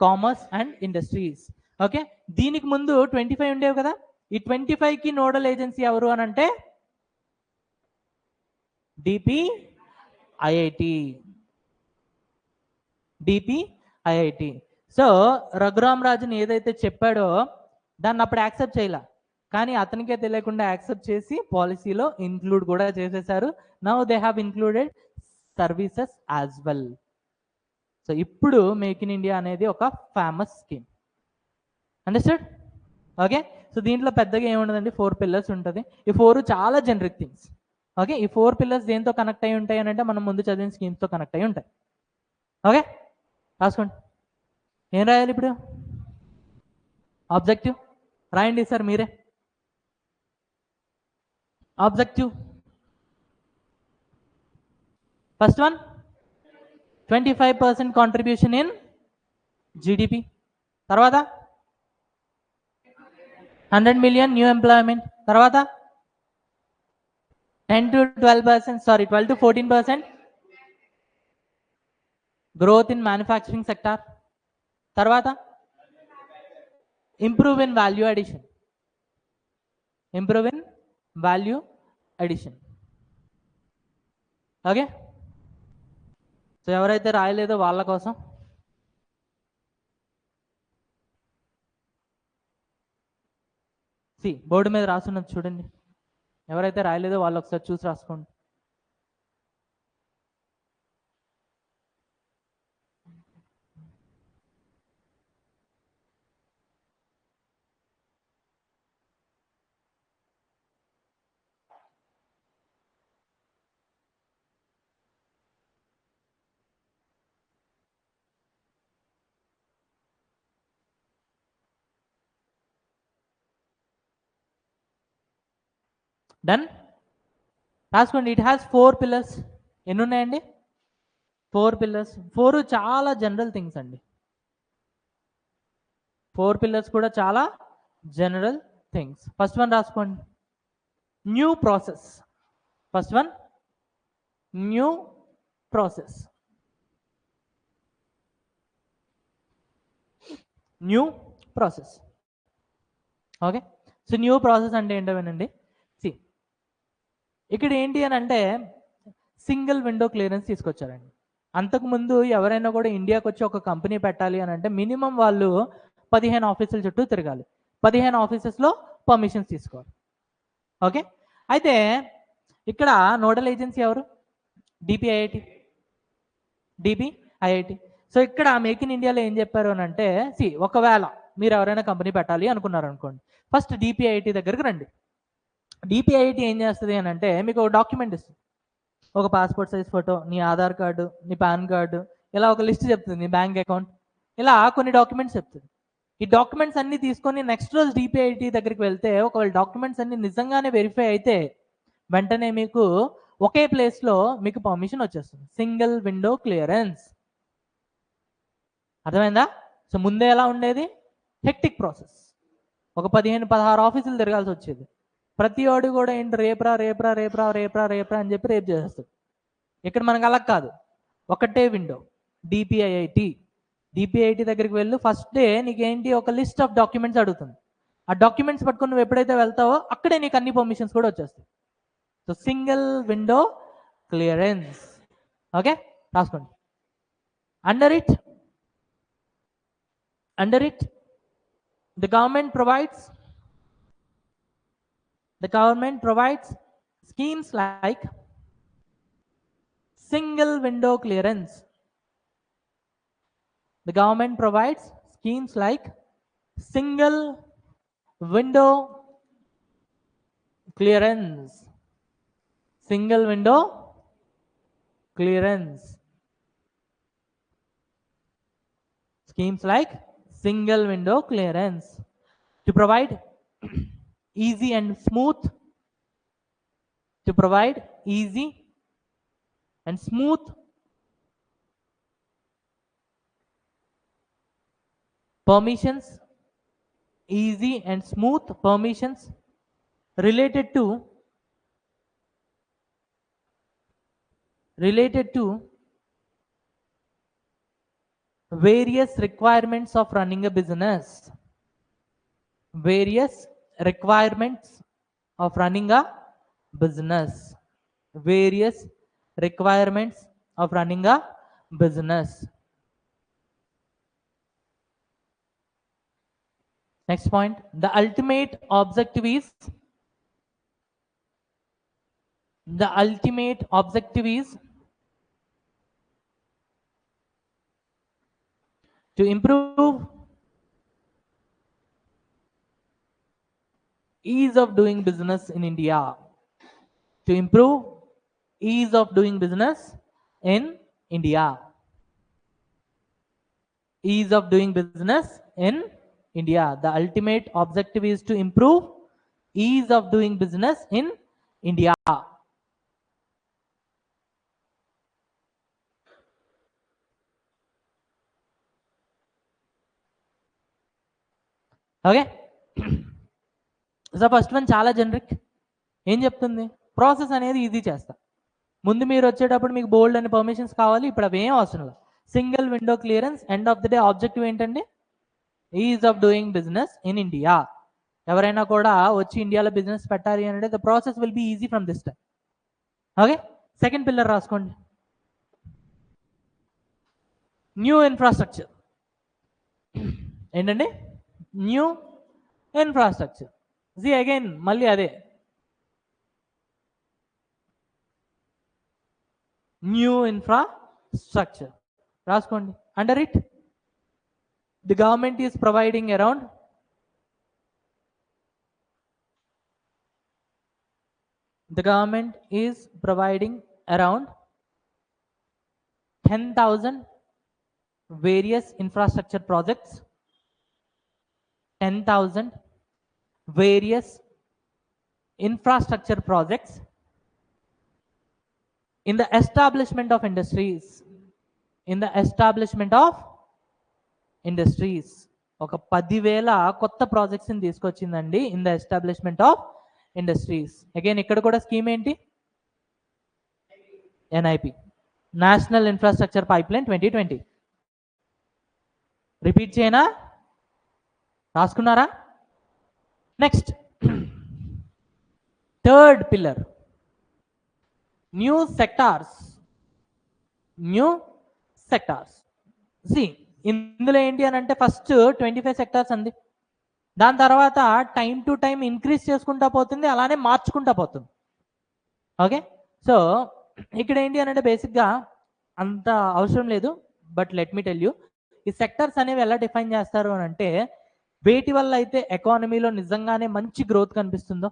commerce and industries. Okay, దీనికి ముందు 25 ఉండేవి కదా, ఈ 25కి నోడల్ ఏజెన్సీ ఎవరు అని అంటే డిపిఐఐటి. సో రఘురామ్ రాజన్ ఏదైతే చెప్పాడో దాన్ని అప్పుడు యాక్సెప్ట్ చేయాల, కానీ అతనికే తెలియకుండా యాక్సెప్ట్ చేసి పాలసీలో ఇంక్లూడ్ కూడా చేసేసారు. Now they have included services as well. So ఇప్పుడు మేక్ ఇన్ ఇండియా అనేది ఒక famous scheme. Understand? Okay, so దీంట్లో పెద్దగా ఏముండదండి, 4 pillars ఉంటుంది. ఈ 4 చాలా జనరిక్ థింగ్స్. ఓకే, ఈ 4 pillars దేంతో కనెక్ట్ అయి ఉంటాయి అని అంటే మనం ముందు చదివిన స్కీమ్స్తో కనెక్ట్ అయి ఉంటాయి. ఓకే, రాసుకోండి. ఏం రాయాలి ఇప్పుడు? ఆబ్జెక్టివ్ రాయండి సార్ మీరే. Objective first one 25% contribution in GDP. తర్వాత 100 million న్యూ ఎంప్లాయ్మెంట్. తర్వాత 10 to 14% growth in manufacturing sector. తర్వాత improve in value addition. Okay, so ఎవరైతే రాయలేదో వాళ్ళ కోసం బోర్డు మీద రాసున్నది చూడండి. ఎవరైతే రాయలేదో వాళ్ళు ఒకసారి చూసి రాసుకోండి. డన్, రాసుకోండి. It has 4 pillars. ఎన్ని ఉన్నాయండి? 4 పిల్లర్స్. 4 చాలా జనరల్ థింగ్స్ అండి. 4 పిల్లర్స్ కూడా చాలా జనరల్ థింగ్స్. ఫస్ట్ వన్ రాసుకోండి, new process. First one new process. New process. Okay, so new process అంటే ఏంటో వినండి. ఇక్కడ ఏంటి అని అంటే సింగిల్ విండో క్లియరెన్స్ తీసుకొచ్చారండి. అంతకుముందు ఎవరైనా కూడా ఇండియాకి వచ్చి ఒక కంపెనీ పెట్టాలి అని అంటే మినిమం వాళ్ళు 15 ఆఫీసుల చుట్టూ తిరగాలి, 15 ఆఫీసెస్లో పర్మిషన్స్ తీసుకోవాలి. ఓకే, అయితే ఇక్కడ నోడల్ ఏజెన్సీ ఎవరు? డిపిఐఐటి. సో ఇక్కడ మేక్ ఇన్ ఇండియాలో ఏం చెప్పారు అని అంటే, ఒకవేళ మీరు ఎవరైనా కంపెనీ పెట్టాలి అనుకున్నారు అనుకోండి, ఫస్ట్ డిపిఐఐటి దగ్గరికి రండి. డిపిఐఐటి ఏం చేస్తుంది అని అంటే మీకు ఒక డాక్యుమెంట్ ఇస్తుంది, ఒక పాస్పోర్ట్ సైజ్ ఫోటో, నీ ఆధార్ కార్డు, నీ పాన్ కార్డు, ఇలా ఒక లిస్ట్ చెప్తుంది, నీ బ్యాంక్ అకౌంట్, ఇలా కొన్ని డాక్యుమెంట్స్ చెప్తుంది. ఈ డాక్యుమెంట్స్ అన్ని తీసుకొని నెక్స్ట్ రోజు డిపిఐఐటి దగ్గరికి వెళ్తే ఒకవేళ డాక్యుమెంట్స్ అన్ని నిజంగానే వెరిఫై అయితే వెంటనే మీకు ఒకే ప్లేస్లో మీకు పర్మిషన్ వచ్చేస్తుంది, సింగిల్ విండో క్లియరెన్స్. అర్థమైందా? సో ముందే ఎలా ఉండేది? Hectic process. ఒక 15-16 ఆఫీసులు తిరగాల్సి వచ్చేది. ప్రతి వాడు కూడా ఏంటి రేప్రా రేప్రా రేప్రా రేప్రా రేప్రా అని చెప్పి రేప్ చేసేస్తాడు. ఇక్కడ మనకు అలా కాదు, ఒకటే విండో. డిపిఐఐటి దగ్గరికి వెళ్ళు, ఫస్ట్ డే నీకేంటి ఒక లిస్ట్ ఆఫ్ డాక్యుమెంట్స్ అడుగుతుంది. ఆ డాక్యుమెంట్స్ పట్టుకొని నువ్వు ఎప్పుడైతే వెళ్తావో అక్కడే నీకు అన్ని పర్మిషన్స్ కూడా వచ్చేస్తాయి. So single window clearance. Okay, రాసుకోండి. Under it the government provides schemes like single window clearance. The government provides schemes like single window clearance. Single window clearance. Schemes like single window clearance to provide easy and smooth permissions, related to various requirements of running a business. Various requirements of running a business. Next point, the ultimate objective is to improve ease of doing business in India. The ultimate objective is to improve ease of doing business in India. Okay, so first one చాలా generic. ఏం చెప్తుంది? Process అనేది easy చేస్తా. ముందు మీరు వచ్చేటప్పుడు మీకు బోల్డ్ అని పర్మిషన్స్ కావాలి, ఇప్పుడు అవి ఏం అవసరం లేదు. Single window clearance. End of the day objective ఏంటండి? Ease of doing business in India. ఎవరైనా కూడా వచ్చి ఇండియాలో బిజినెస్ పెట్టాలి అంటే the process will be easy from this time. Okay, second pillar రాసుకోండి. న్యూ ఇన్ఫ్రాస్ట్రక్చర్ ఏంటండి? New infrastructure. సి అగైన్ మళ్ళీ అదే న్యూ ఇన్ఫ్రాస్ట్రక్చర్ రాసుకోండి. Under it the government is providing around 10,000 various infrastructure projects, 10,000 various infrastructure projects in the establishment of industries. In the establishment of industries. ఒక 10,000 కొత్త projects ని తీసుకొచ్చిందండి in the establishment of industries. Again ఇక్కడ కూడా scheme ఏంటి? NIP, national infrastructure pipeline 2020. Repeat చేయనా? రాసుకున్నారా? Next third pillar new sectors. New sectors. See ఇందులో ఏంటి అని అంటే ఫస్ట్ 25 సెక్టార్స్ అంది. దాని తర్వాత టైం టు టైం ఇంక్రీజ్ చేసుకుంటా పోతుంది, అలానే మార్చుకుంటా పోతుంది. ఓకే, సో ఇక్కడ ఏంటి అని అంటే బేసిక్గా అంత అవసరం లేదు, but let me tell you ఈ సెక్టర్స్ అనేవి ఎలా డిఫైన్ చేస్తారు అని అంటే వేటి వల్ల అయితే ఎకానమీలో నిజంగానే మంచి గ్రోత్ కనిపిస్తుందో,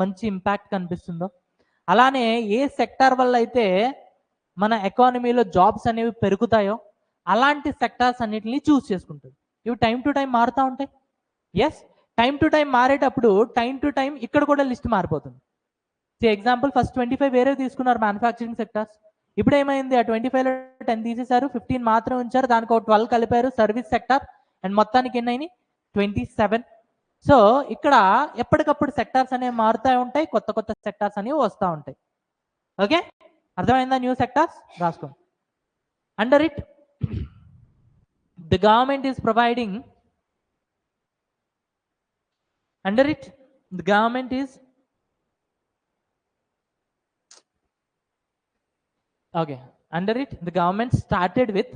మంచి ఇంపాక్ట్ కనిపిస్తుందో, అలానే ఏ సెక్టార్ వల్ల అయితే మన ఎకానమీలో జాబ్స్ అనేవి పెరుగుతాయో అలాంటి సెక్టార్స్ అన్నిటిని చూస్ చేసుకుంటుంది. ఇవి టైం టు టైం మారుతూ ఉంటాయి. ఎస్, టైం టు టైం మారేటప్పుడు టైం టు టైం ఇక్కడ కూడా లిస్ట్ మారిపోతుంది. ఎగ్జాంపుల్ ఫస్ట్ 25 వేరే తీసుకున్నారు మ్యానుఫ్యాక్చరింగ్ సెక్టార్స్. ఇప్పుడు ఏమైంది? ఆ 25లో 10 తీసేశారు, 15 మాత్రం ఉంచారు, దానికి ఒక 12 కలిపారు సర్వీస్ సెక్టార్, అండ్ మొత్తానికి ఎన్ని అయినాయి? 27. సో ఇక్కడ ఎప్పటికప్పుడు సెక్టార్స్ అనేవి మారుతూ ఉంటాయి, కొత్త కొత్త సెక్టార్స్ అనేవి వస్తూ ఉంటాయి. ఓకే, అర్థమైందా? న్యూ సెక్టార్స్ రాసుకోండి. Under it the government is providing, under it the government is okay, under it the government started with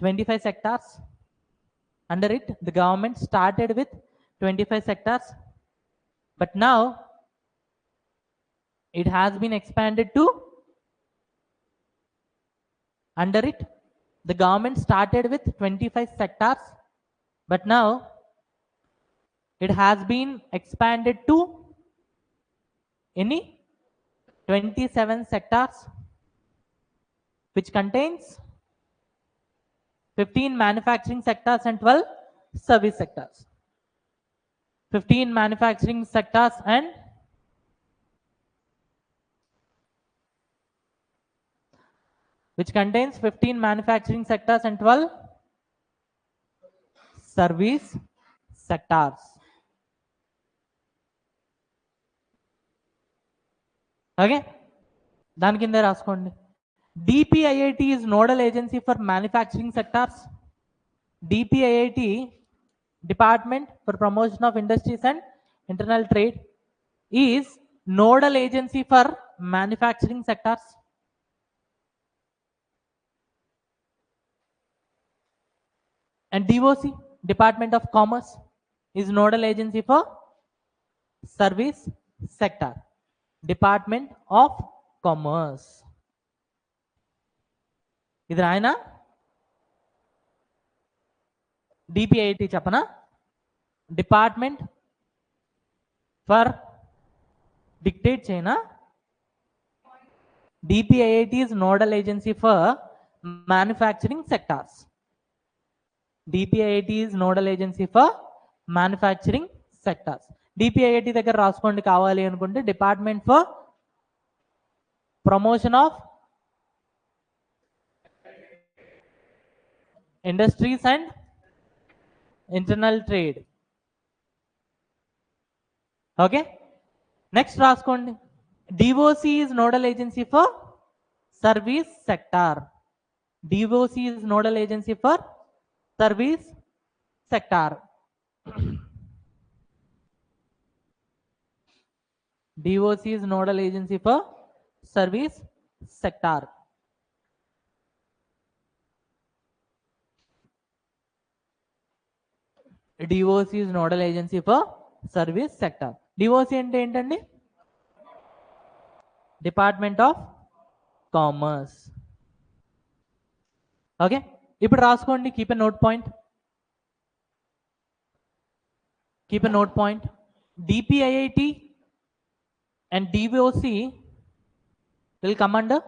25 sectors. Under it the government started with 25 sectors, but now it has been expanded to, under it the government started with 25 sectors, but now it has been expanded to any 27 sectors, which contains 15 manufacturing sectors and 12 service sectors. 15 manufacturing sectors and which contains 15 manufacturing sectors and 12 service sectors. Okay, దాని కింద రాసుకోండి. DPIIT is nodal agency for manufacturing sectors. DPIIT, Department for Promotion of Industries and Internal Trade, is nodal agency for manufacturing sectors. And DOC, Department of Commerce, is nodal agency for service sector. Department of Commerce. ఇది రాయనా? DPIIT చెప్పనా? Department for, dictate చేయనా? DPIIT is nodal agency for manufacturing sectors. DPIIT is nodal agency for manufacturing sectors. DPIIT దగ్గర రాసుకోండి కావాలి అనుకుంటే, department for promotion of industries and internal trade. Okay, next రాసుకోండి. DOC is nodal agency for service sector. DOC is nodal agency for service sector. DOC is nodal agency for service sector. Doc is nodal agency for service sector. Doc అంటే ఏంటండి? Department of commerce. Okay, ఇప్పుడు రాసుకోండి. Keep a note point. Keep a note point. DPIIT and DVOC will come under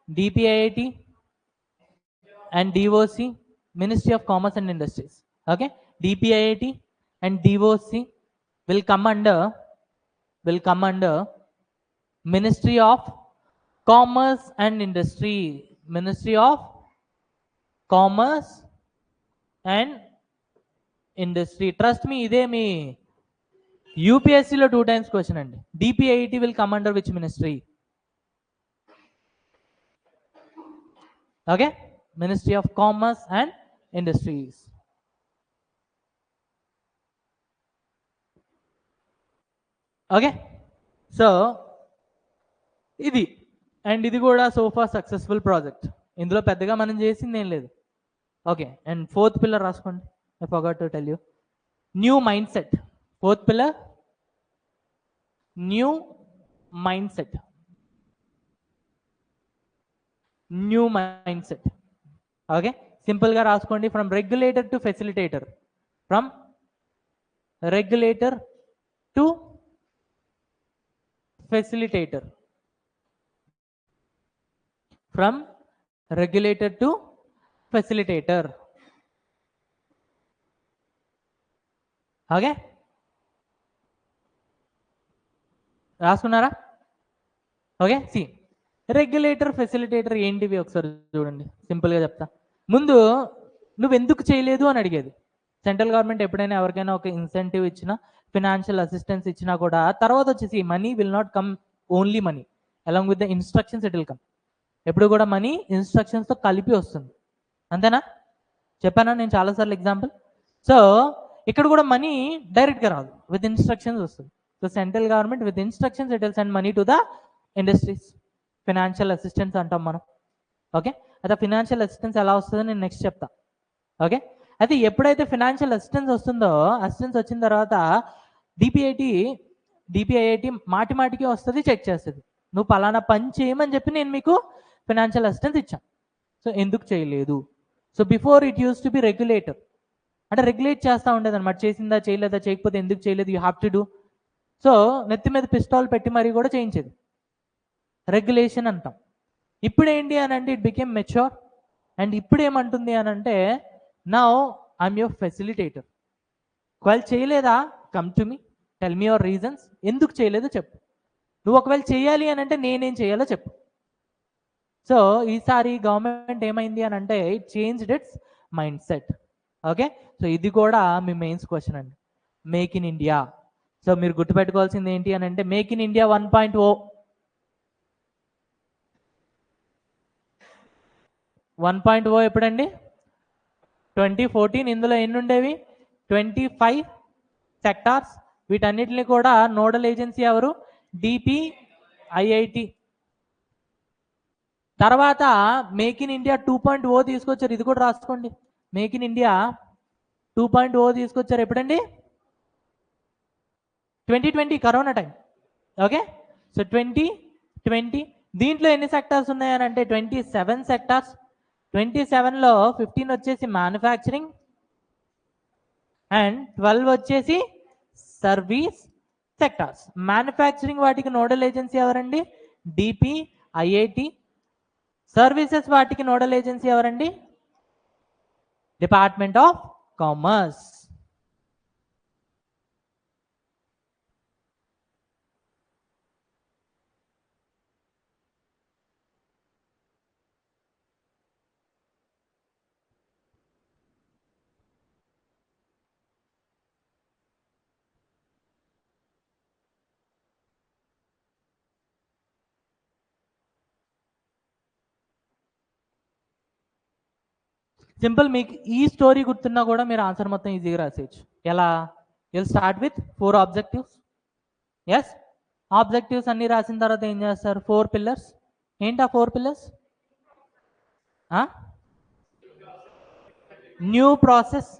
DPIIT and DVOC, Ministry of Commerce and Industries. Okay, DPIIT and DVOC will come under Ministry of Commerce and Industry. Ministry of Commerce and Industry. Trust me, ఇదే మీ యూపీఎస్సీలో 2 times question అండి. DPIIT will come under which ministry? Okay, Ministry of Commerce and Industries. Okay, so ఇది and ఇది కూడా sofa successful project. ఇందులో పెద్దగా మనం చేసింది ఏం లేదు. ఓకే, అండ్ 4th పిల్లర్ రాసుకోండి. I forgot to tell you. New mindset. 4th pillar, new mindset. New mindset. Okay, simple గా రాసుకోండి. From regulator to facilitator. From regulator to facilitator. From regulator to facilitator. Okay, రాసుకున్నారా? Okay, see regulator facilitator ఏంటివి ఒకసారి చూడండి. సింపుల్గా చెప్తా. ముందు నువ్వు ఎందుకు చేయలేదు అని అడిగేది. సెంట్రల్ గవర్నమెంట్ ఎప్పుడైనా ఎవరికైనా ఒక ఇన్సెంటివ్ ఇచ్చినా, ఫినాన్షియల్ అసిస్టెన్స్ ఇచ్చినా కూడా తర్వాత వచ్చేసి money will not come only money, along with the instructions it will come. ఎప్పుడు కూడా మనీ ఇన్స్ట్రక్షన్స్తో కలిపి వస్తుంది. అంతేనా? చెప్పానా నేను చాలాసార్లు ఎగ్జాంపుల్? సో ఇక్కడ కూడా మనీ డైరెక్ట్గా రాదు, విత్ ఇన్స్ట్రక్షన్స్ వస్తుంది. So central government with instructions it will send money to the industries. Financial assistance అంటాం మనం. ఓకే, అయితే ఫినాన్షియల్ అసిస్టెన్స్ ఎలా వస్తుందో నేను నెక్స్ట్ చెప్తా. ఓకే, అయితే ఎప్పుడైతే ఫినాన్షియల్ అసిస్టెన్స్ వస్తుందో, అసిస్టెన్స్ వచ్చిన తర్వాత డిపిఐఐటి మాటికి వస్తుంది, చెక్ చేస్తుంది. నువ్వు పలానా పని చేయమని చెప్పి నేను మీకు ఫినాన్షియల్ అసిస్టెన్స్ ఇచ్చాను. సో ఎందుకు చేయలేదు? So before it use to be regulator, అంటే రెగ్యులేట్ చేస్తూ ఉండేది అనమాట. చేసిందా, చేయలేదా, చేయకపోతే ఎందుకు చేయలేదు, you have to do. So నెత్తి మీద పిస్టాల్ పెట్టి మరీ కూడా చేయించేది, రెగ్యులేషన్ అంటాం. ఇప్పుడు ఏంటి అని అంటే ఇట్ బికేమ్ మెచ్యూర్. అండ్ ఇప్పుడు ఏమంటుంది అని అంటే నౌ ఐఎమ్ యువర్ ఫెసిలిటేటర్. ఒకవేళ చేయలేదా, come to me, tell me your reasons. ఎందుకు చేయలేదో చెప్పు. నువ్వు ఒకవేళ చేయాలి అని అంటే నేనేం చేయాలో చెప్పు. సో ఈసారి గవర్నమెంట్ ఏమైంది అని అంటే it changed it's mind set. Okay, so ఇది కూడా మీ మెయిన్స్ క్వశ్చన్ అండి, మేక్ ఇన్ ఇండియా. సో మీరు గుర్తుపెట్టుకోవాల్సింది ఏంటి అని అంటే మేక్ ఇన్ ఇండియా 1.0. 1.0 ఎప్పుడండి? 2014. ఇందులో ఎన్ని ఉండేవి? 25 సెక్టార్స్. వీటన్నిటిని కూడా నోడల్ ఏజెన్సీ ఎవరు? DPIIT. తర్వాత మేక్ ఇన్ ఇండియా 2.0 తీసుకొచ్చారు. ఇది కూడా రాసుకోండి. మేక్ ఇన్ ఇండియా 2.0 తీసుకొచ్చారు ఎప్పుడండి? 2020, కరోనా టైం. ఓకే, సో 2020 దీంట్లో ఎన్ని సెక్టార్స్ ఉన్నాయని అంటే 27 సెక్టార్స్. 27లో 15 వచ్చేసి మ్యానుఫ్యాక్చరింగ్ అండ్ 12 వచ్చేసి సర్వీస్ సెక్టార్స్. మ్యానుఫ్యాక్చరింగ్ వాటికి నోడల్ ఏజెన్సీ ఎవరండి? DPIIT. సర్వీసెస్ వాటికి నోడల్ ఏజెన్సీ ఎవరండి? Department of commerce. సింపుల్. మీకు ఈ స్టోరీ గుర్తున్నా కూడా మీరు ఆన్సర్ మొత్తం ఈజీగా రాసేయచ్చు. ఎలా? Will start with 4 objectives. Yes, objectives అన్ని రాసిన తర్వాత ఏం చేస్తారు? 4 పిల్లర్స్. ఏంటి ఆ 4 పిల్లర్స్? న్యూ ప్రాసెస్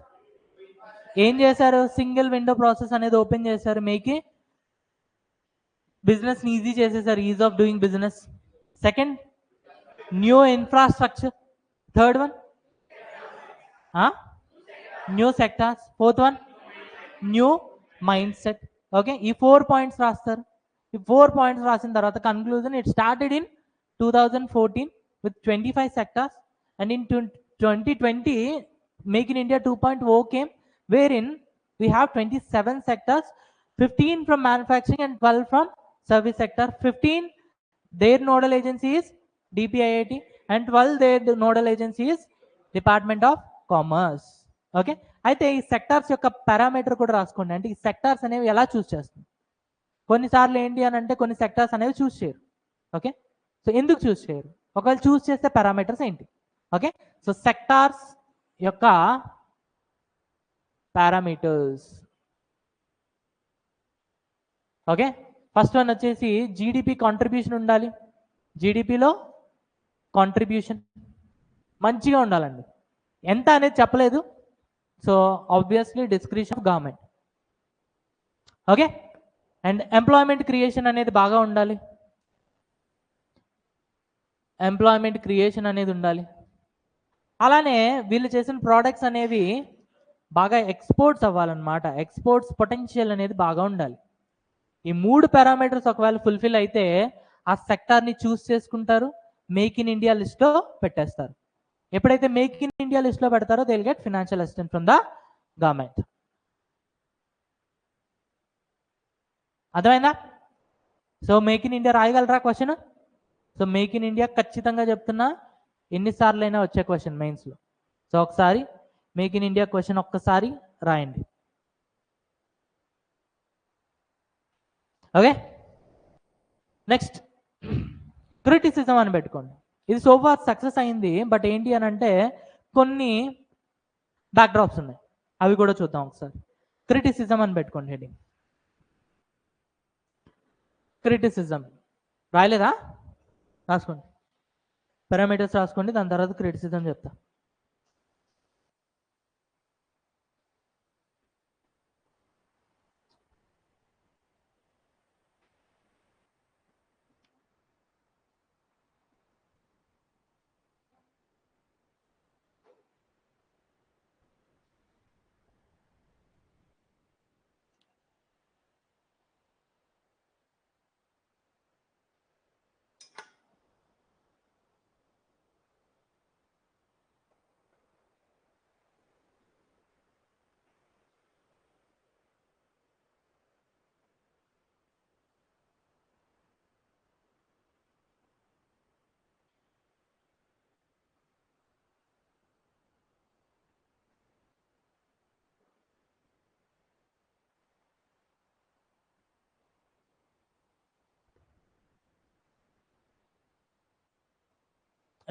ఏం చేశారు, సింగిల్ విండో ప్రాసెస్ అనేది ఓపెన్ చేశారు, మీకు బిజినెస్ ఈజీ చేసేసారు, is of doing business. Second, new infrastructure. Third one new sectors. Fourth one new mind set. Okay, ఈ 4 పాయింట్స్ రాస్తారు. ఈ 4 పాయింట్స్ రాసిన తర్వాత conclusion, it started in 2014 with 25 sectors, and in 2020 Make in India 2.0 came, wherein we have 27 sectors, 15 from manufacturing and 12 from service sector. 15 their nodal agency is DPIIT, and 12 their nodal agency is Department of Commerce. Okay, అయితే ఈ sectors యొక్క parameter కూడా రాసుకోండి. అంటే ఈ sectors అనేవి ఎలా చూస్ చేస్తుంది. కొన్నిసార్లు ఏంటి అని అంటే కొన్ని సెక్టార్స్ అనేవి చూస్ చేయరు. ఓకే, సో ఎందుకు చూస్ చేయరు, ఒకవేళ చూస్ చేస్తే పారామీటర్స్ ఏంటి. ఓకే, సో సెక్టార్స్ యొక్క పారామీటర్స్. ఓకే, ఫస్ట్ వన్ వచ్చేసి జీడిపి కాంట్రిబ్యూషన్ ఉండాలి. జీడిపిలో కాంట్రిబ్యూషన్ మంచిగా ఉండాలండి. ఎంత అనేది చెప్పలేదు, so obviously description of government. Okay, and employment creation అనేది బాగా ఉండాలి. ఎంప్లాయ్మెంట్ క్రియేషన్ అనేది ఉండాలి. అలానే వీళ్ళు చేసిన ప్రోడక్ట్స్ అనేవి బాగా ఎక్స్పోర్ట్స్ అవ్వాలన్నమాట. ఎక్స్పోర్ట్స్ పొటెన్షియల్ అనేది బాగా ఉండాలి. ఈ 3 పారామీటర్స్ ఒకవేళ ఫుల్ఫిల్ అయితే ఆ సెక్టార్ని చూస్ చేసుకుంటారు, మేక్ ఇన్ ఇండియా లిస్ట్లో పెట్టేస్తారు. ఎప్పుడైతే మేక్ ఇన్ ఇండియా లిస్ట్లో పెడతారో they will get financial assistance from the government. అర్థమైందా? సో మేక్ ఇన్ ఇండియా రాయగలరా question? So make in India ఖచ్చితంగా చెప్తున్నా, ఎన్నిసార్లు అయినా వచ్చే క్వశ్చన్ మెయిన్స్లో. సో ఒకసారి మేక్ ఇన్ ఇండియా క్వశ్చన్ ఒక్కసారి రాయండి. ఓకే, నెక్స్ట్ క్రిటిసిజం అని పెట్టుకోండి. ఇది సోఫార్ సక్సెస్ అయింది, బట్ ఏంటి అని అంటే కొన్ని బ్యాక్డ్రాప్స్ ఉన్నాయి, అవి కూడా చూద్దాం ఒకసారి. క్రిటిసిజం అని పెట్టుకోండి హెడింగ్. క్రిటిసిజం రాయలేదా? రాసుకోండి, పారామీటర్స్ రాసుకోండి, దాని తర్వాత క్రిటిసిజం చెప్తా.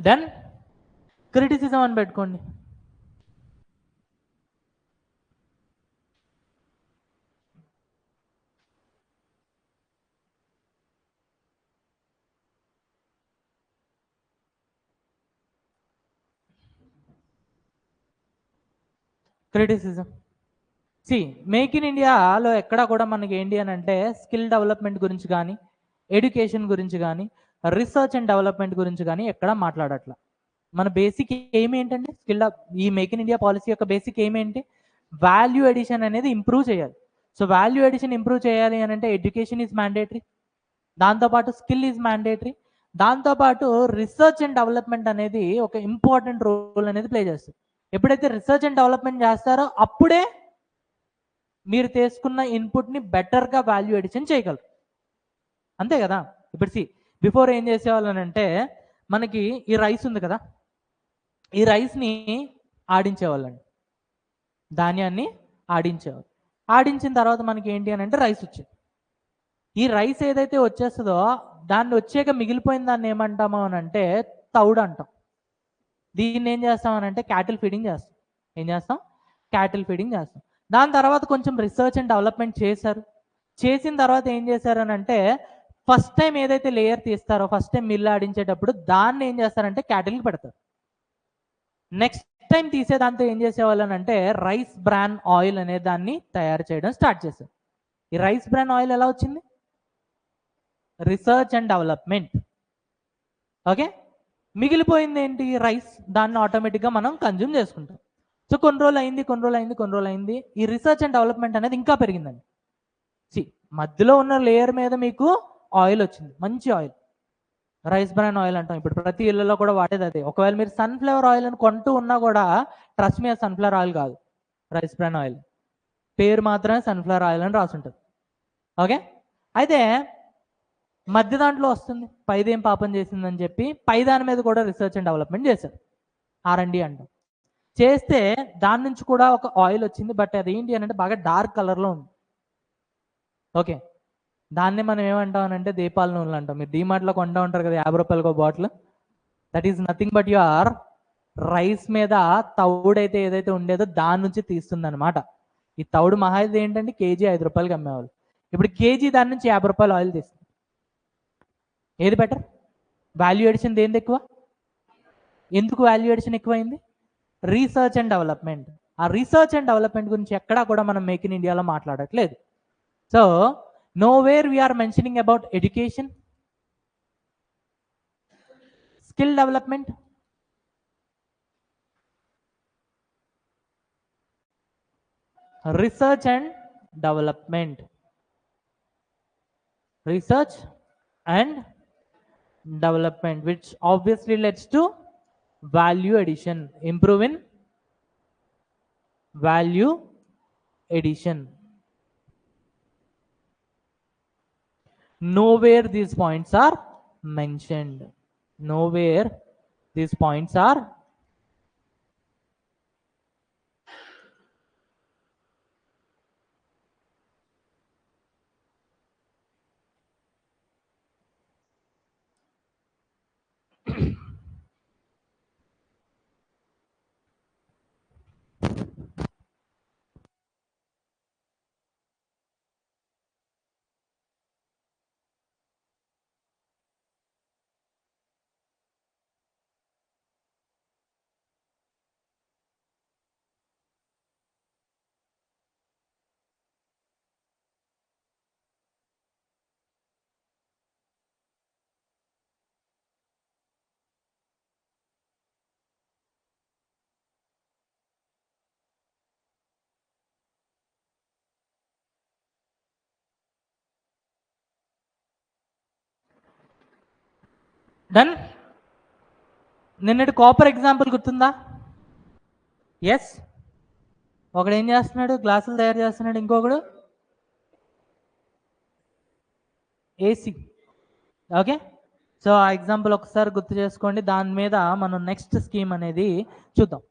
దెన్ క్రిటిసిజం అని పెట్టుకోండి. క్రిటిసిజం. సి మేక్ ఇన్ ఇండియాలో ఎక్కడా కూడా మనకి ఏంటి అని అంటే స్కిల్ డెవలప్మెంట్ గురించి కానీ, ఎడ్యుకేషన్ గురించి కానీ, రీసెర్చ్ అండ్ డెవలప్మెంట్ గురించి కానీ ఎక్కడా మాట్లాడట్లా. మన బేసిక్ ఎయిమ్ ఏంటంటే ఈ మేక్ ఇన్ ఇండియా పాలసీ యొక్క బేసిక్ ఎయిమ్ ఏంటి, వాల్యూ ఎడిషన్ అనేది ఇంప్రూవ్ చేయాలి. సో వాల్యూ ఎడిషన్ ఇంప్రూవ్ చేయాలి అని అంటే ఎడ్యుకేషన్ ఈజ్ మ్యాండేటరీ, దాంతోపాటు స్కిల్ ఈజ్ మ్యాండేటరీ, దాంతోపాటు రీసెర్చ్ అండ్ డెవలప్మెంట్ అనేది ఒక ఇంపార్టెంట్ రోల్ అనేది ప్లే చేస్తుంది. ఎప్పుడైతే రీసెర్చ్ అండ్ డెవలప్మెంట్ చేస్తారో అప్పుడే మీరు తీసుకున్న ఇన్పుట్ని బెటర్గా వాల్యూ ఎడిషన్ చేయగలరు, అంతే కదా. ఇప్పుడు బిఫోర్ ఏం చేసేవాళ్ళని అంటే మనకి ఈ రైస్ ఉంది కదా, ఈ రైస్ని ఆడించేవాళ్ళండి, ధాన్యాన్ని ఆడించేవాళ్ళు. ఆడించిన తర్వాత మనకి ఏంటి అని అంటే రైస్ వచ్చింది. ఈ రైస్ ఏదైతే వచ్చేస్తుందో దాన్ని వచ్చాక మిగిలిపోయిన దాన్ని ఏమంటామో అని అంటే తౌడు అంటాం. దీన్ని ఏం చేస్తామని అంటే క్యాటిల్ ఫీడింగ్ చేస్తాం. ఏం చేస్తాం? క్యాటిల్ ఫీడింగ్ చేస్తాం. దాని తర్వాత కొంచెం రీసెర్చ్ అండ్ డెవలప్మెంట్ చేశారు. చేసిన తర్వాత ఏం చేశారని అంటే ఫస్ట్ టైం ఏదైతే లేయర్ తీస్తారో, ఫస్ట్ టైం మిల్లు ఆడించేటప్పుడు దాన్ని ఏం చేస్తారంటే క్యాటిల్కి పెడతారు. నెక్స్ట్ నెక్స్ట్ టైం తీసేదాంతో ఏం చేసేవాళ్ళు అంటే రైస్ బ్రాన్ ఆయిల్ అనే దాన్ని తయారు చేయడం స్టార్ట్ చేశారు. ఈ రైస్ బ్రాన్ ఆయిల్ ఎలా వచ్చింది? Research and development. ఓకే, మిగిలిపోయింది ఏంటి? రైస్. దాన్ని ఆటోమేటిక్గా మనం కన్జ్యూమ్ చేసుకుంటాం. సో కొన్ని రోజులు అయింది, ఈ రీసెర్చ్ అండ్ డెవలప్మెంట్ అనేది ఇంకా పెరిగిందండి. మధ్యలో ఉన్న లేయర్ మీద మీకు ఆయిల్ వచ్చింది, మంచి ఆయిల్, రైస్ బ్రాన్ ఆయిల్ అంటాం. ఇప్పుడు ప్రతి ఇళ్ళలో కూడా వాడేది అదే. ఒకవేళ మీరు సన్ఫ్లవర్ ఆయిల్ అని కొంటూ ఉన్నా కూడా ట్రస్ట్ మీ, సన్ఫ్లవర్ ఆయిల్ కాదు, రైస్ బ్రాన్ ఆయిల్. పేరు మాత్రమే సన్ఫ్లవర్ ఆయిల్ అని రాసి ఉంటుంది. ఓకే, అయితే మధ్య దాంట్లో వస్తుంది పైదేం పాపం చేసిందని చెప్పి పై దాని మీద కూడా రీసెర్చ్ అండ్ డెవలప్మెంట్ చేశారు, R&D అంటాం. చేస్తే దాని నుంచి కూడా ఒక ఆయిల్ వచ్చింది. బట్ అది ఏంటి అని అంటే బాగా డార్క్ కలర్లో ఉంది. ఓకే, దాన్ని మనం ఏమంటాం అంటే దీపాల నూనెలు అంటాం. మీరు డీమార్ట్లో కొంటూ ఉంటారు కదా 50 రూపాయలకు bottle. That is nothing but your rice మీద తౌడైతే ఏదైతే ఉండేదో దాని నుంచి తీస్తుంది అనమాట. ఈ తౌడు మహా అయితే ఏంటంటే కేజీ 5 రూపాయలకి అమ్మేవాళ్ళు. ఇప్పుడు కేజీ దాని నుంచి 50 రూపాయలు ఆయిల్ తీస్తుంది. ఏది బెటర్? వాల్యూ ఎడిషన్ దేనిది ఎక్కువ? ఎందుకు వాల్యూ ఎడిషన్ ఎక్కువైంది? Research and development. ఆ రీసెర్చ్ అండ్ డెవలప్మెంట్ గురించి ఎక్కడా కూడా మనం మేక్ ఇన్ ఇండియాలో మాట్లాడట్లేదు. So nowhere we are mentioning about education, skill development, research and development, research and development, which obviously leads to value addition, improve in value addition. Nowhere these points are mentioned. Nowhere these points are done. నిన్నటి copper example గుర్తుందా? Yes, ఒకడు ఏం చేస్తున్నాడు? గ్లాసులు తయారు చేస్తున్నాడు, ఇంకొకడు AC. Okay, so ఆ ఎగ్జాంపుల్ ఒకసారి గుర్తు చేసుకోండి. దాని మీద మనం నెక్స్ట్ స్కీమ్ అనేది చూద్దాం.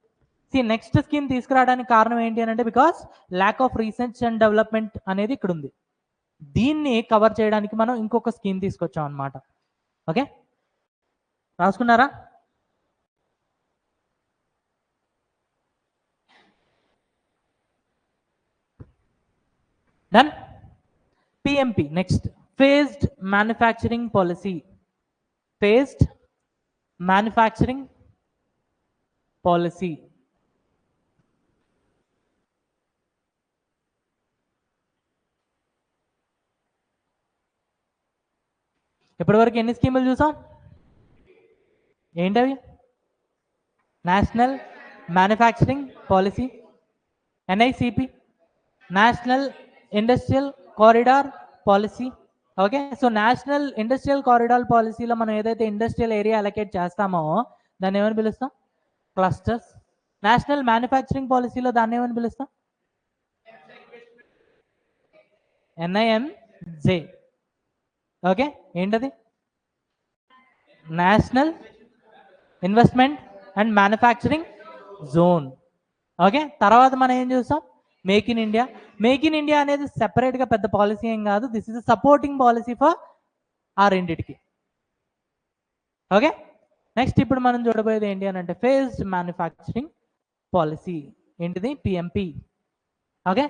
నెక్స్ట్ స్కీమ్ తీసుకురావడానికి కారణం ఏంటి అని అంటే because lack of research and development అనేది ఇక్కడ ఉంది. దీన్ని కవర్ చేయడానికి మనం ఇంకొక స్కీమ్ తీసుకొచ్చాం అనమాట. ఓకే, రాసుకున్నారా? Done. PMP next, phased manufacturing policy. Phased manufacturing policy. ఇప్పటివరకు ఎన్ని స్కీములు చూసాం? ఏంటవి? National manufacturing policy, NICP, national industrial corridor policy. Okay, so national industrial corridor పాలసీలో మనం ఏదైతే ఇండస్ట్రియల్ ఏరియా అలొకేట్ చేస్తామో దాన్ని ఏమని పిలుస్తాం? క్లస్టర్స్. నేషనల్ మ్యానుఫ్యాక్చరింగ్ పాలసీలో దాన్ని ఏమని పిలుస్తాం? NIMJ. ఓకే, ఏంటది? National investment and manufacturing zone. Okay, తర్వాత మనం ఏం చూస్తాం? Make in India. Make in India అనేది సెపరేట్గా పెద్ద పాలసీ ఏం కాదు, this is supporting policy for ఆ రెండిటికి. ఓకే, నెక్స్ట్ ఇప్పుడు మనం చూడబోయేది ఏంటి అని అంటే ఫేజ్డ్ మ్యానుఫ్యాక్చరింగ్ పాలసీ. ఏంటిది? పిఎంపి. ఓకే,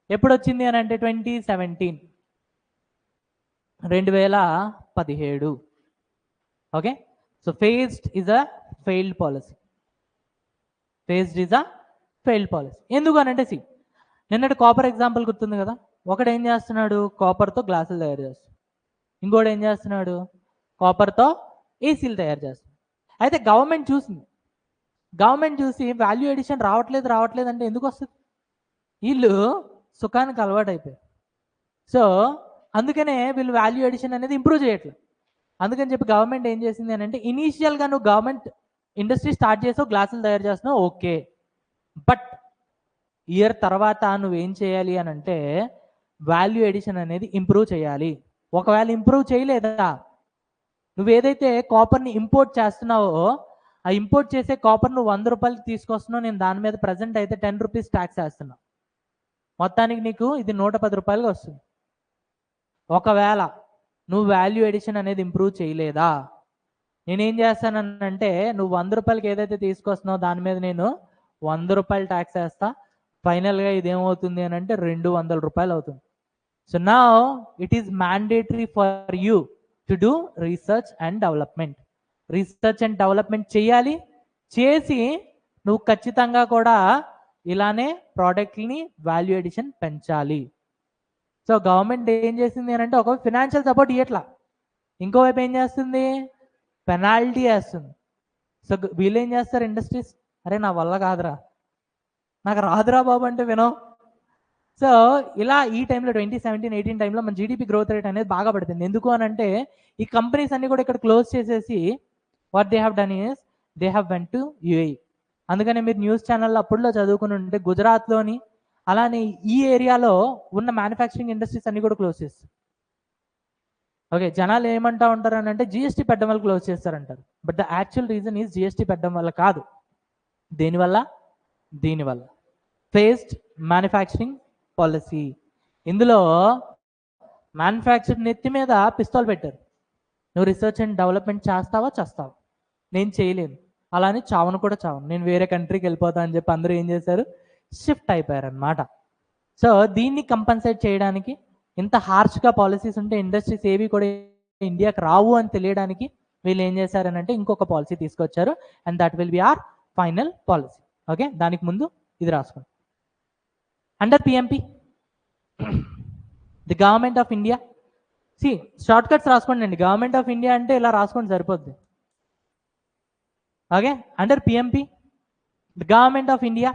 ఎప్పుడు వచ్చింది అని అంటే 2017. Okay, so phased is a failed policy. Faced is a failed policy. ఎందుకు అనంటే సి నిన్నటి కాపర్ ఎగ్జాంపుల్ గుర్తుంది కదా, ఒకడు ఏం చేస్తున్నాడు, కాపర్తో గ్లాసులు తయారు చేస్తున్నాడు, ఇంకోటి ఏం చేస్తున్నాడు, కాపర్తో ఏసీలు తయారు చేస్తున్నాడు. అయితే గవర్నమెంట్ చూసి వాల్యూ ఎడిషన్ రావట్లేదు అంటే ఎందుకు వస్తుంది, వీళ్ళు సుఖానికి అలవాటు అయిపోయారు. సో అందుకనే వీళ్ళు వాల్యూ ఎడిషన్ అనేది ఇంప్రూవ్ చేయట్లేదు. అందుకని చెప్పి గవర్నమెంట్ ఏం చేసింది అని అంటే, ఇనీషియల్గా నువ్వు గవర్నమెంట్ ఇండస్ట్రీ స్టార్ట్ చేసావు, గ్లాసులు తయారు చేస్తున్నావు, ఓకే, బట్ ఇయర్ తర్వాత నువ్వేం చేయాలి అని అంటే వాల్యూ ఎడిషన్ అనేది ఇంప్రూవ్ చేయాలి. ఒకవేళ ఇంప్రూవ్ చేయలేదా, నువ్వు ఏదైతే కాపర్ని ఇంపోర్ట్ చేస్తున్నావో ఆ ఇంపోర్ట్ చేసే కాపర్ నువ్వు 100 రూపాయలకి తీసుకొస్తున్నావు, నేను దాని మీద ప్రజెంట్ అయితే 10 రూపీస్ ట్యాక్స్ వేస్తున్నా, మొత్తానికి నీకు ఇది 110 రూపాయలుగా వస్తుంది. ఒకవేళ నువ్వు వాల్యూ ఎడిషన్ అనేది ఇంప్రూవ్ చేయలేదా, నేనేం చేస్తానంటే నువ్వు 100 రూపాయలకి ఏదైతే తీసుకొస్తున్నావు దాని మీద నేను 100 రూపాయలు ట్యాక్స్ వేస్తా, ఫైనల్గా ఇదేమవుతుంది అని అంటే 200 రూపాయలు అవుతుంది. So now it is mandatory for you to do research and development చేయాలి. చేసి నువ్వు ఖచ్చితంగా కూడా ఇలానే ప్రోడక్ట్ని వాల్యూ ఎడిషన్ పెంచాలి. సో గవర్నమెంట్ ఏం చేసింది అని అంటే ఒక ఫినాన్షియల్ సపోర్ట్ ఇవ్వట్లా, ఇంకోవైపు ఏం చేస్తుంది, పెనాల్టీ వేస్తుంది. సో వీళ్ళు ఏం చేస్తారు, ఇండస్ట్రీస్, అరే నా వల్ల కాదురా, నాకు రాదురా బాబు అంటే వినో. సో ఇలా ఈ టైంలో 2017-18 టైంలో మన జీడిపి గ్రోత్ రేట్ అనేది బాగా పడుతుంది. ఎందుకు అని అంటే ఈ కంపెనీస్ అన్ని కూడా ఇక్కడ క్లోజ్ చేసేసి what they have done is they have went to UAE. అందుకనే మీరు న్యూస్ ఛానల్లో అప్పుడులో చదువుకుని ఉంటే గుజరాత్లోని అలానే ఈ ఏరియాలో ఉన్న మ్యానుఫ్యాక్చరింగ్ ఇండస్ట్రీస్ అన్ని కూడా క్లోజ్ చేస్తారు. ఓకే, జనాలు ఏమంటా ఉంటారు అని అంటే జిఎస్టీ పెట్టడం వల్ల క్లోజ్ చేస్తారంటారు, but the actual reason is GST పెట్టడం వల్ల కాదు. దీనివల్ల ఫేస్డ్ మ్యానుఫ్యాక్చరింగ్ పాలసీ. ఇందులో మ్యానుఫ్యాక్చర్ నెత్తి మీద పిస్తోల్ పెట్టారు, నువ్వు రీసెర్చ్ అండ్ డెవలప్మెంట్ చేస్తావా, నేను చేయలేను, అలానే చావను, నేను వేరే కంట్రీకి వెళ్ళిపోతా అని చెప్పి అందరూ ఏం చేశారు, షిఫ్ట్ అయిపోయారనమాట. సో దీన్ని కంపన్సేట్ చేయడానికి ఇంత హార్ష్గా పాలసీస్ ఉంటే ఇండస్ట్రీస్ ఏవి కూడా ఇండియాకి రావు అని తెలియడానికి వీళ్ళు ఏం చేశారనంటే ఇంకొక పాలసీ తీసుకొచ్చారు, and that will be our final policy. Okay, దానికి ముందు ఇది రాసుకోండి. Under PMP the government of India, shortcuts రాసుకోండి అండి, గవర్నమెంట్ ఆఫ్ ఇండియా అంటే ఇలా రాసుకోండి సరిపోద్ది. Okay, under PMP the government of India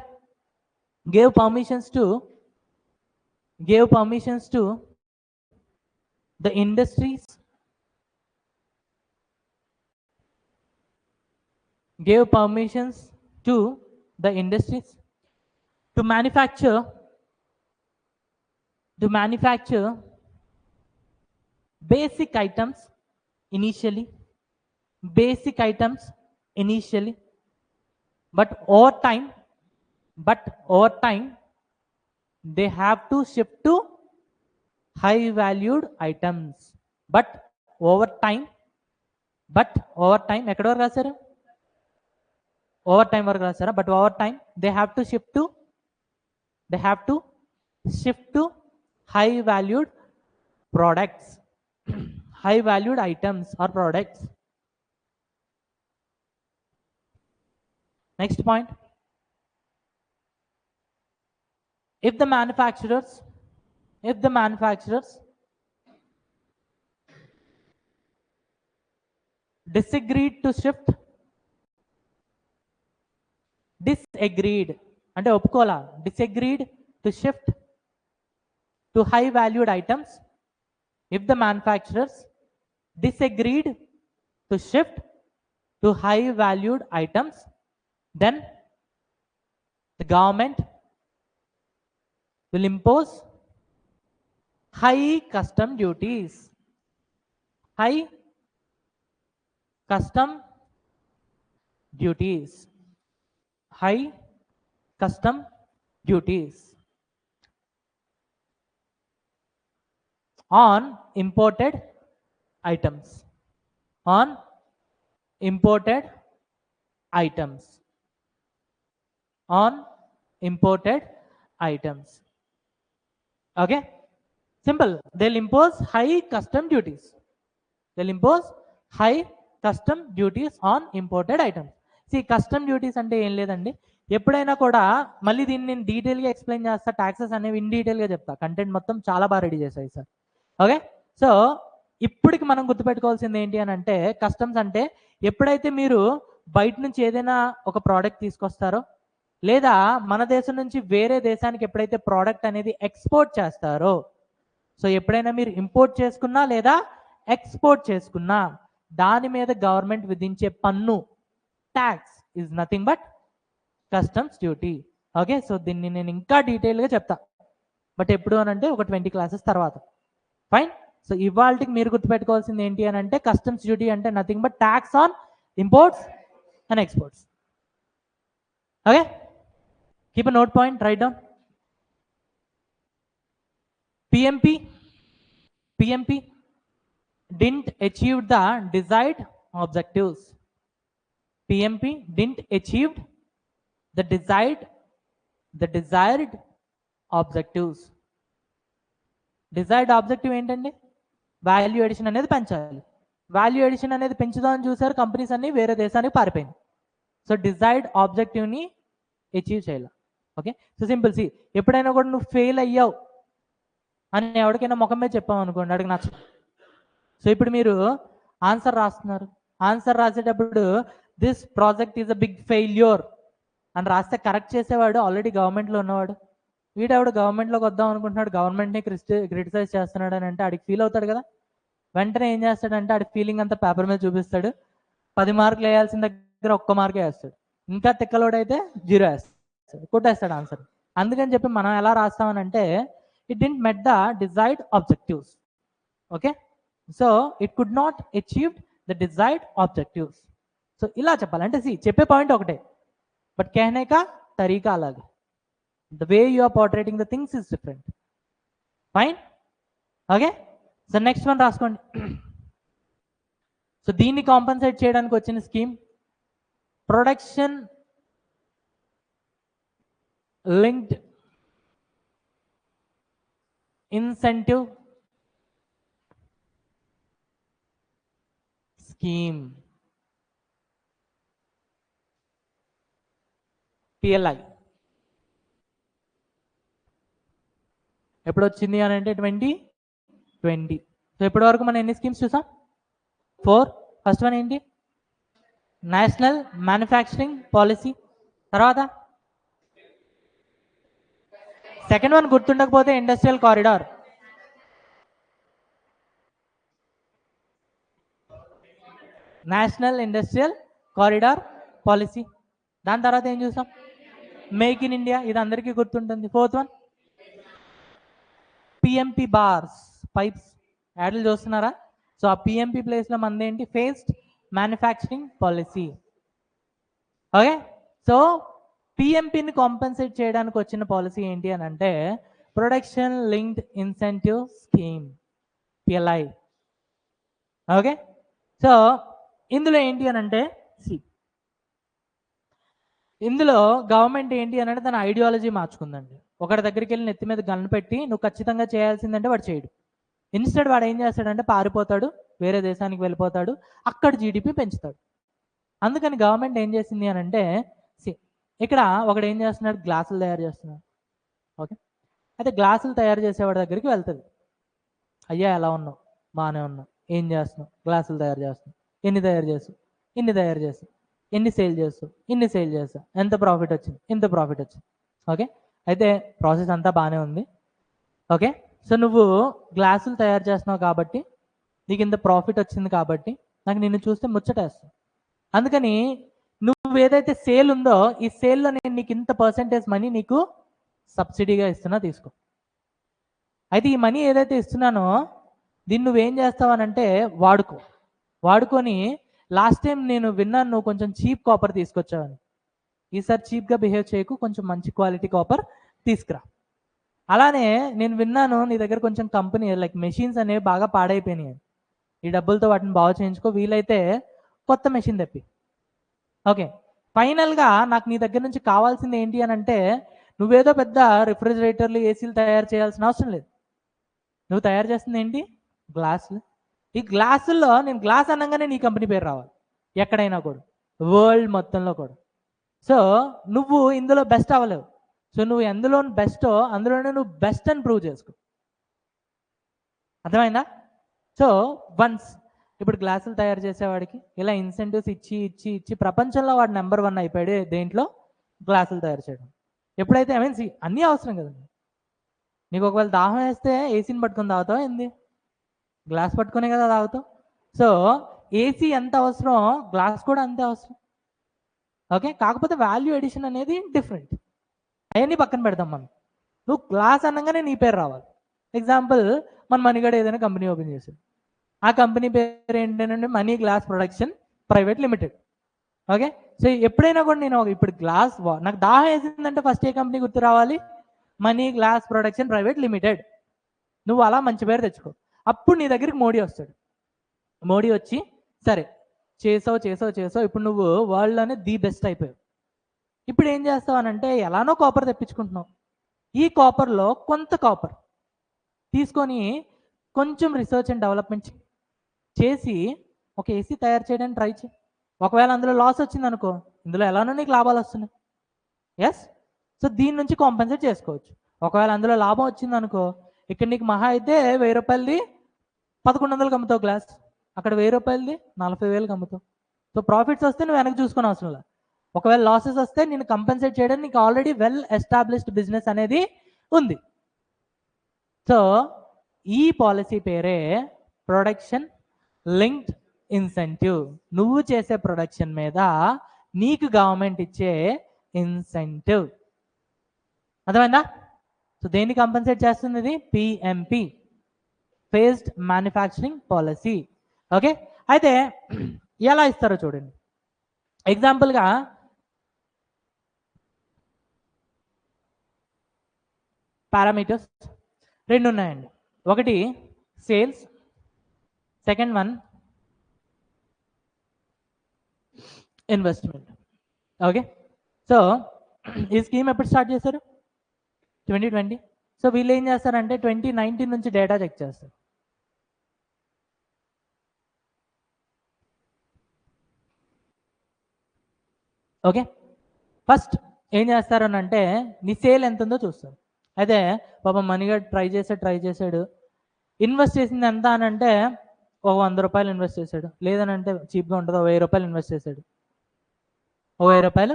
gave permissions to the industries to manufacture basic items initially, but over time they have to shift to high valued items. But over time ఎక్కడ వరకు రాశారు, over time వరకు రాశారా, but over time they have to shift to high valued products, high valued items or products. Next point, if the manufacturers disagreed అంటే ఒప్పుకోలా, disagreed to shift to high valued items, if the manufacturers disagreed to shift to high valued items, then the government will impose high custom duties. On imported items. Okay, simple, they'll impose high custom duties on imported items. See, custom duties అంటే ఏం లేదండి, ఎప్పుడైనా కూడా మళ్ళీ దీన్ని నేను డీటెయిల్గా explain చేస్తా, ట్యాక్సెస్ అనేవి ఇన్ డీటెయిల్గా చెప్తా, కంటెంట్ మొత్తం చాలా బాగా రెడీ చేశాయి సార్. ఓకే, సో ఇప్పటికి మనం గుర్తుపెట్టుకోవాల్సింది ఏంటి అని అంటే, కస్టమ్స్ అంటే ఎప్పుడైతే మీరు బయట నుంచి ఏదైనా ఒక ప్రోడక్ట్ తీసుకొస్తారో, లేదా మన దేశం నుంచి వేరే దేశానికి ఎప్పుడైతే ప్రోడక్ట్ అనేది ఎక్స్పోర్ట్ చేస్తారో, సో ఎప్పుడైనా మీరు ఇంపోర్ట్ చేసుకున్నా లేదా ఎక్స్పోర్ట్ చేసుకున్నా దాని మీద గవర్నమెంట్ విధించే పన్ను tax is nothing but customs duty. Okay, so దీన్ని నేను ఇంకా డీటెయిల్గా చెప్తా, బట్ ఎప్పుడు అని అంటే ఒక 20 క్లాసెస్ తర్వాత. ఫైన్. సో ఇవాళకి మీరు గుర్తుపెట్టుకోవాల్సింది ఏంటి అని అంటే, కస్టమ్స్ డ్యూటీ అంటే nothing but tax on imports and exports. Okay, keep a note point, right down. PMP didn't achieve the desired objectives. PMP didn't achieve the desired objectives. Desired objective ఏంటండి? Value addition అనేది పెంచాలి. Value addition అనేది పెంచుదామని చూసారు, companies అన్ని వేరే దేశానికి పారిపోయింది. So desired ఆబ్జెక్టివ్ని achieve చేయాలి. Okay, so simple. సి, ఎప్పుడైనా కూడా నువ్వు ఫెయిల్ అయ్యావు అని ఎవరికైనా ముఖం మీద చెప్పావు అనుకోండి, అడిగి నచ్చదు. సో ఇప్పుడు మీరు ఆన్సర్ రాస్తున్నారు, ఆన్సర్ రాసేటప్పుడు this project is a big failure అని రాస్తే కరెక్ట్ చేసేవాడు ఆల్రెడీ గవర్నమెంట్లో ఉన్నవాడు. వీడెవడు గవర్నమెంట్లోకి వద్దాం అనుకుంటున్నాడు, గవర్నమెంట్ని క్రిటిసైజ్ చేస్తున్నాడు అని అంటే ఆడికి ఫీల్ అవుతాడు కదా. వెంటనే ఏం చేస్తాడంటే ఆడి ఫీలింగ్ అంతా పేపర్ మీద చూపిస్తాడు. 10 మార్కులు వేయాల్సిన దగ్గర 1 మార్కే వేస్తాడు. ఇంకా తిక్కలోడైతే 0 వేస్తాడు, కొట్టేస్తాడు ఆన్సర్. అందుకని చెప్పి మనం ఎలా రాస్తామనంటే, it didn't met the desired objectives. Okay, so it could not achieved the desired objectives. So ఇలా చెప్పాలి. అంటే చెప్పే పాయింట్ ఒకటే, బట్ कहने का तरीका अलग है. The way you are portraying the things is different. Fine? Okay? So next one రాసుకోండి. సో దీన్ని కాంపన్సేట్ చేయడానికి వచ్చిన scheme production linked incentive scheme, PLI. ఎప్పుడు వచ్చింది అని అంటే 2020. సో ఇప్పటి వరకు మనం ఎన్ని స్కీమ్స్ చూసాం? 4. ఫస్ట్ వన్ ఏంటి? National manufacturing policy. తర్వాత సెకండ్ వన్ గుర్తుండకపోతే industrial corridor. National industrial corridor policy. దాని తర్వాత ఏం చూసాం? మేక్ ఇన్ ఇండియా, ఇది అందరికీ గుర్తుంటుంది. Fourth one PMP bars, pipes. యాడ్లు చూస్తున్నారా? సో ఆ PMP ప్లేస్లో మనది ఏంటి? Phased manufacturing policy. Okay, so PMPని కాంపెన్సేట్ చేయడానికి వచ్చిన పాలసీ ఏంటి అని అంటే production linked incentive scheme, PLI. Okay, so ఇందులో ఏంటి అని అంటే, ఇందులో గవర్నమెంట్ ఏంటి అని అంటే తన ఐడియాలజీ మార్చుకుందండి. ఒకటి దగ్గరికి వెళ్ళి నెత్తి మీద గన్ పెట్టి నువ్వు ఖచ్చితంగా చేయాల్సిందంటే వాడు చేయడు. ఇన్స్టెడ్ వాడు ఏం చేస్తాడంటే పారిపోతాడు, వేరే దేశానికి వెళ్ళిపోతాడు, అక్కడ GDP పెంచుతాడు. అందుకని గవర్నమెంట్ ఏం చేసింది అని అంటే, ఇక్కడ ఒకడు ఏం చేస్తున్నాడు? గ్లాసులు తయారు చేస్తున్నాడు. ఓకే, అయితే గ్లాసులు తయారు చేసేవాడి దగ్గరికి వెళ్తుంది. అయ్యా ఎలా ఉన్నావు? బాగానే ఉన్నావు. ఏం చేస్తున్నావు? గ్లాసులు తయారు చేస్తున్నావు. ఎన్ని తయారు చేస్తావు? ఇన్ని తయారు చేస్తావు. ఎన్ని సేల్ చేస్తావు? ఇన్ని సేల్ చేస్తావు. ఎంత ప్రాఫిట్ వచ్చింది? ఇంత ప్రాఫిట్ వచ్చింది. ఓకే, అయితే ప్రాసెస్ అంతా బాగానే ఉంది. ఓకే, సో నువ్వు గ్లాసులు తయారు చేస్తున్నావు కాబట్టి, నీకు ఇంత ప్రాఫిట్ వచ్చింది కాబట్టి నాకు నిన్ను చూస్తే ముచ్చటేస్తావు. అందుకని నువ్వు ఏదైతే సేల్ ఉందో ఈ సేల్లో నేను నీకు ఇంత పర్సెంటేజ్ మనీ నీకు సబ్సిడీగా ఇస్తున్నా, తీసుకో. అయితే ఈ మనీ ఏదైతే ఇస్తున్నానో దీన్ని నువ్వేం చేస్తావనంటే వాడుకొని లాస్ట్ టైం నేను విన్నాను నువ్వు కొంచెం చీప్ కాపర్ తీసుకొచ్చావని, ఈసారి చీప్గా బిహేవ్ చేయకు, కొంచెం మంచి క్వాలిటీ కాపర్ తీసుకురా. అలానే నేను విన్నాను నీ దగ్గర కొంచెం కంపెనీ లైక్ మెషిన్స్ అనేవి బాగా పాడైపోయినాయి, ఈ డబ్బులతో వాటిని బాగు చేయించుకో, వీలైతే కొత్త మెషిన్ తెప్పి. ఓకే, ఫైనల్గా నాకు నీ దగ్గర నుంచి కావాల్సింది ఏంటి అని అంటే, నువ్వేదో పెద్ద రిఫ్రిజిరేటర్లు ఏసీలు తయారు చేయాల్సిన అవసరం లేదు. నువ్వు తయారు చేస్తుంది ఏంటి? గ్లాసులు. ఈ గ్లాసుల్లో నేను గ్లాస్ అనగానే నీ కంపెనీ పేరు రావాలి ఎక్కడైనా కూడా, వరల్డ్ మొత్తంలో కూడా. సో నువ్వు ఇందులో బెస్ట్ అవ్వలేవు. సో నువ్వు ఎందులో బెస్టో అందులోనే నువ్వు బెస్ట్ అని ప్రూవ్ చేసుకో. అర్థమైందా? సో వన్స్ ఇప్పుడు గ్లాసులు తయారు చేసేవాడికి ఇలా ఇన్సెంటివ్స్ ఇచ్చి ఇచ్చి ఇచ్చి ప్రపంచంలో వాడు నెంబర్ 1 అయిపోయాడు దేంట్లో, గ్లాసులు తయారు చేయడం. ఎప్పుడైతే అన్నీ అవసరం కదండి. నీకు ఒకవేళ దాహం వేస్తే ఏసీని పట్టుకొని తాగుతావు ఏంది? గ్లాస్ పట్టుకునే కదా తాగుతావు. సో ఏసీ ఎంత అవసరం గ్లాస్ కూడా అంతే అవసరం. ఓకే, కాకపోతే వాల్యూ ఎడిషన్ అనేది డిఫరెంట్. అవన్నీ పక్కన పెడతాం మనం. నువ్వు గ్లాస్ అనగానే నీ పేరు రావాలి. ఎగ్జాంపుల్, మన మణిగడ ఏదైనా కంపెనీ ఓపెన్ చేశాడు. ఆ కంపెనీ పేరు ఏంటంటే money glass production private limited. Okay, so ఎప్పుడైనా కూడా నేను ఇప్పుడు గ్లాస్ నాకు దాహం వేసిందంటే ఫస్ట్ ఏ కంపెనీ గుర్తు రావాలి? Money glass production private limited. నువ్వు అలా మంచి పేరు తెచ్చుకో. అప్పుడు నీ దగ్గరికి మోడీ వస్తాడు. మోడీ వచ్చి సరే చేసావు ఇప్పుడు నువ్వు వరల్డ్లోనే ది బెస్ట్ అయిపోయావు. ఇప్పుడు ఏం చేస్తావు అనంటే ఎలానో కాపర్ తెప్పించుకుంటున్నావు. ఈ కాపర్లో కొంత కాపర్ తీసుకొని కొంచెం రీసెర్చ్ అండ్ డెవలప్మెంట్ చేసి ఒక ఏసీ తయారు చేయడానికి ట్రై చేయి. ఒకవేళ అందులో లాస్ వచ్చింది అనుకో, ఇందులో ఎలానో నీకు లాభాలు వస్తున్నాయి. ఎస్, సో దీని నుంచి కాంపెన్సేట్ చేసుకోవచ్చు. ఒకవేళ అందులో లాభం వచ్చింది అనుకో, ఇక్కడ నీకు మహా అయితే 1000 రూపాయలది 1100కి అమ్ముతావు గ్లాస్, అక్కడ 1000 రూపాయలది 40,000కి అమ్ముతావు. సో ప్రాఫిట్స్ వస్తే నువ్వు వెనక్కి చూసుకొని అవసరం లేదు. ఒకవేళ లాసెస్ వస్తే నేను కంపెన్సేట్ చేయడానికి నీకు ఆల్రెడీ వెల్ ఎస్టాబ్లిష్డ్ బిజినెస్ అనేది ఉంది. సో ఈ పాలసీ పేరే ప్రొడక్షన్ లింక్డ్ ఇన్సెంటివ్. నువ్వు చేసే ప్రొడక్షన్ మీద నీకు గవర్నమెంట్ ఇచ్చే ఇన్సెంటివ్. అర్థమైందా? సో దేన్ని కంపెన్సేట్ చేస్తుంది? ఇది PMP, phased manufacturing policy. Okay, అయితే ఎలా ఇస్తారో చూడండి. ఎగ్జాంపుల్గా పారామీటర్స్ 2 ఉన్నాయండి. ఒకటి sales, second one investment. Okay, so ఈ స్కీమ్ ఎప్పుడు స్టార్ట్ చేశారు? 2020. సో వీళ్ళు ఏం చేస్తారంటే 2019 నుంచి డేటా చెక్ చేస్తారు. ఓకే, ఫస్ట్ ఏం చేస్తారు అని అంటే నీ సేల్ ఎంత ఉందో చూస్తారు. అయితే పాపం మనీగా ట్రై చేశాడు. ఇన్వెస్ట్ చేసింది ఎంత అని అంటే ఒక 100 రూపాయలు ఇన్వెస్ట్ చేశాడు. లేదని అంటే చీప్గా ఉంటుందో 1000 రూపాయలు ఇన్వెస్ట్ చేశాడు. 1000 రూపాయలు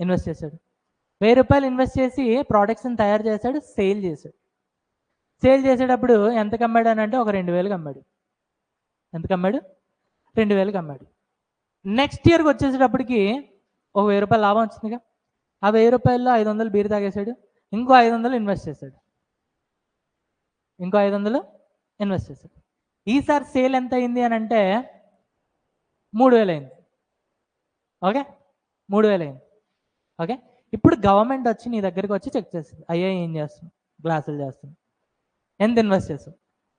ఇన్వెస్ట్ చేశాడు. 1000 రూపాయలు ఇన్వెస్ట్ చేసి ప్రోడక్ట్స్ని తయారు చేశాడు, సేల్ చేశాడు. సేల్ చేసేటప్పుడు ఎంతకు అమ్మాడు అని అంటే ఒక 2000కి అమ్మాడు. ఎంతకు అమ్మాడు? 2000కి అమ్మాడు. నెక్స్ట్ ఇయర్కి వచ్చేసేటప్పటికి ఒక 1000 రూపాయలు లాభం వచ్చిందిగా. ఆ 1000 రూపాయల్లో 500 బీర్ తాగేశాడు. ఇంకో 500 ఇన్వెస్ట్ చేశాడు. ఈసారి సేల్ ఎంత అయింది అని అంటే 3000 అయింది. ఓకే, 3000 అయింది. ఓకే, ఇప్పుడు గవర్నమెంట్ వచ్చి నీ దగ్గరికి వచ్చి చెక్ చేస్తుంది. అయ్యా ఏం చేస్తున్నావు? గ్లాసులు చేస్తున్నావు. ఎంత ఇన్వెస్ట్ చేస్తావు?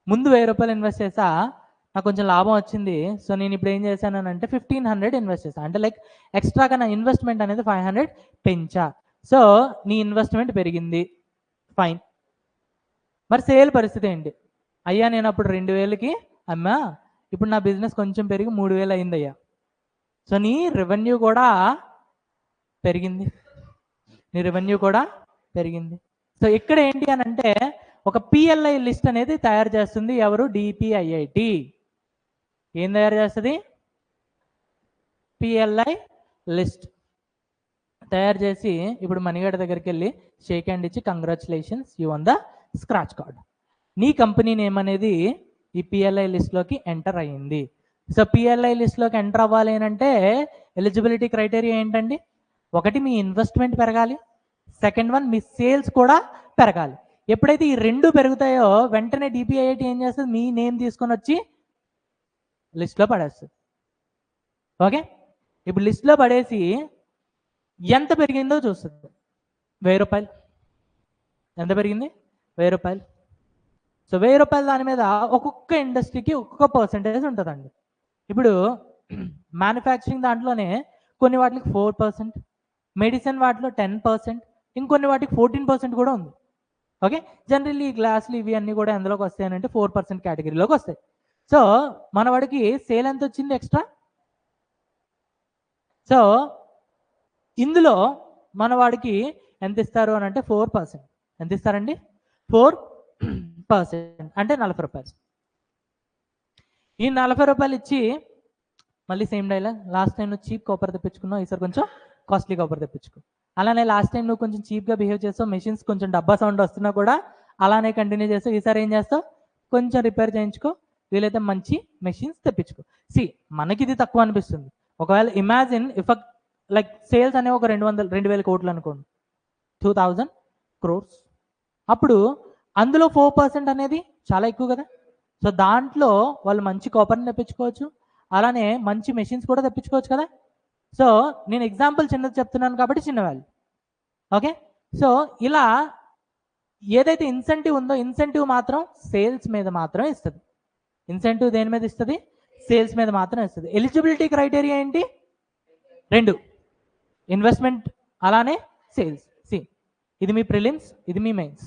ముందు 1000 రూపాయలు ఇన్వెస్ట్ చేసా, నాకు కొంచెం లాభం వచ్చింది. సో నేను ఇప్పుడు ఏం చేశాను అంటే 1500 ఇన్వెస్ట్ చేశాను. అంటే లైక్ ఎక్స్ట్రాగా నా ఇన్వెస్ట్మెంట్ అనేది 500 పెంచా. సో నీ ఇన్వెస్ట్మెంట్ పెరిగింది, ఫైన్. మరి సేల్ పరిస్థితి ఏంటి? అయ్యా నేను అప్పుడు 2000కి అమ్మా, ఇప్పుడు నా బిజినెస్ కొంచెం పెరిగి 3000 అయింది అయ్యా. సో నీ రెవెన్యూ కూడా పెరిగింది. సో ఇక్కడ ఏంటి అని అంటే ఒక పిఎల్ఐ లిస్ట్ అనేది తయారు చేస్తుంది. ఎవరు? డిపిఐఐటి. ఏం తయారు చేస్తుంది? పిఎల్ఐ లిస్ట్ తయారు చేసి ఇప్పుడు మణిగడ దగ్గరికి వెళ్ళి షేక్ హ్యాండ్ ఇచ్చి congratulations, you on the scratch card. నీ కంపెనీ నేమ్ అనేది ఈ పిఎల్ఐ లిస్ట్లోకి ఎంటర్ అయ్యింది. సో పిఎల్ఐ లిస్ట్లోకి ఎంటర్ అవ్వాలి అంటే ఎలిజిబిలిటీ క్రైటీరియా ఏంటండి? ఒకటి మీ ఇన్వెస్ట్మెంట్ పెరగాలి, సెకండ్ వన్ మీ సేల్స్ కూడా పెరగాలి. ఎప్పుడైతే ఈ 2 పెరుగుతాయో వెంటనే డిపిఐఐటి ఏం చేస్తుంది? మీ నేమ్ తీసుకొని వచ్చి లిస్ట్లో పడేస్తుంది. ఓకే, ఇప్పుడు లిస్ట్లో పడేసి ఎంత పెరిగిందో చూస్తుంది. 1000 రూపాయలు. ఎంత పెరిగింది? 1000 రూపాయలు. సో 1000 రూపాయలు దాని మీద ఒక్కొక్క ఇండస్ట్రీకి ఒక్కొక్క పర్సెంటేజ్ ఉంటుందండి. ఇప్పుడు మ్యానుఫ్యాక్చరింగ్ దాంట్లోనే కొన్ని వాటికి 4%, మెడిసిన్ వాటిలో 10%, ఇంకొన్ని వాటికి 14% కూడా ఉంది. ఓకే, జనరల్లీ ఈ గ్లాసులు ఇవి అన్నీ కూడా ఎందులోకి వస్తాయనంటే 4% కేటగిరీలోకి వస్తాయి. సో మన వాడికి సేల్ ఎంత వచ్చింది ఎక్స్ట్రా? సో ఇందులో మన వాడికి ఎంత ఇస్తారు అని అంటే 4%. ఎంత ఇస్తారండి? 4%, అంటే 40 రూపాయలు. ఈ 40 రూపాయలు ఇచ్చి మళ్ళీ సేమ్ డైలాగ్, లాస్ట్ టైం నువ్వు చీప్ కాపర్ తెప్పించుకున్నావు, ఈసారి కొంచెం కాస్ట్లీ కాపర్ తెప్పించుకో. అలానే లాస్ట్ టైం నువ్వు కొంచెం చీప్గా బిహేవ్ చేస్తావు, మెషిన్స్ కొంచెం డబ్బా సౌండ్ వస్తున్నా కూడా అలానే కంటిన్యూ చేస్తావు, ఈసారి ఏం చేస్తావు? కొంచెం రిపేర్ చేయించుకో, వీలైతే మంచి మెషిన్స్ తెప్పించుకో. మనకి ఇది తక్కువ అనిపిస్తుంది. ఒకవేళ ఇమాజిన్ ఇఫ్ లైక్ సేల్స్ అనేవి ఒక 2,000 కోట్లు అనుకోండి, 2000 crores. అప్పుడు అందులో 4% అనేది చాలా ఎక్కువ కదా. సో దాంట్లో వాళ్ళు మంచి కాపర్ని తెప్పించుకోవచ్చు, అలానే మంచి మెషిన్స్ కూడా తెప్పించుకోవచ్చు కదా. సో నేను ఎగ్జాంపుల్ చిన్నది చెప్తున్నాను కాబట్టి చిన్న వాల్యూ. ఓకే, సో ఇలా ఏదైతే ఇన్సెంటివ్ ఉందో, ఇన్సెంటివ్ మాత్రం సేల్స్ మీద మాత్రమే ఇస్తుంది. ఇన్సెంటివ్ దేని మీద ఇస్తుంది? సేల్స్ మీద మాత్రమే ఇస్తుంది. ఎలిజిబిలిటీ క్రైటీరియా ఏంటి? 2, ఇన్వెస్ట్మెంట్ అలానే సేల్స్. ఇది మీ ప్రిలిమ్స్, ఇది మీ మెయిన్స్.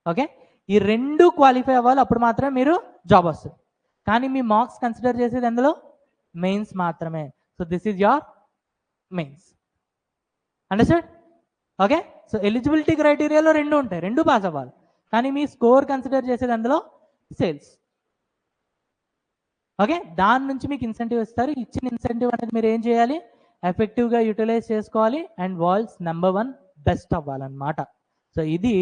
ఓకే, ఈ 2 క్వాలిఫై అవ్వాలి, అప్పుడు మాత్రమే మీరు జాబ్ వస్తుంది. కానీ మీ మార్క్స్ కన్సిడర్ చేసేది ఎందులో? మెయిన్స్ మాత్రమే. So this is your mains. Understand? Okay, so eligibility క్రైటీరియాలో 2 ఉంటాయి, 2 పాస్ అవ్వాలి. కానీ మీ స్కోర్ కన్సిడర్ చేసేది అందులో సేల్స్. ఓకే, దాని నుంచి మీకు ఇన్సెంటివ్ ఇస్తారు. ఇచ్చిన ఇన్సెంటివ్ అనేది మీరు ఏం చేయాలి? ఎఫెక్టివ్గా యూటిలైజ్ చేసుకోవాలి అండ్ వరల్డ్స్ నెంబర్ 1 బెస్ట్ అవ్వాలన్నమాట. సో ఇది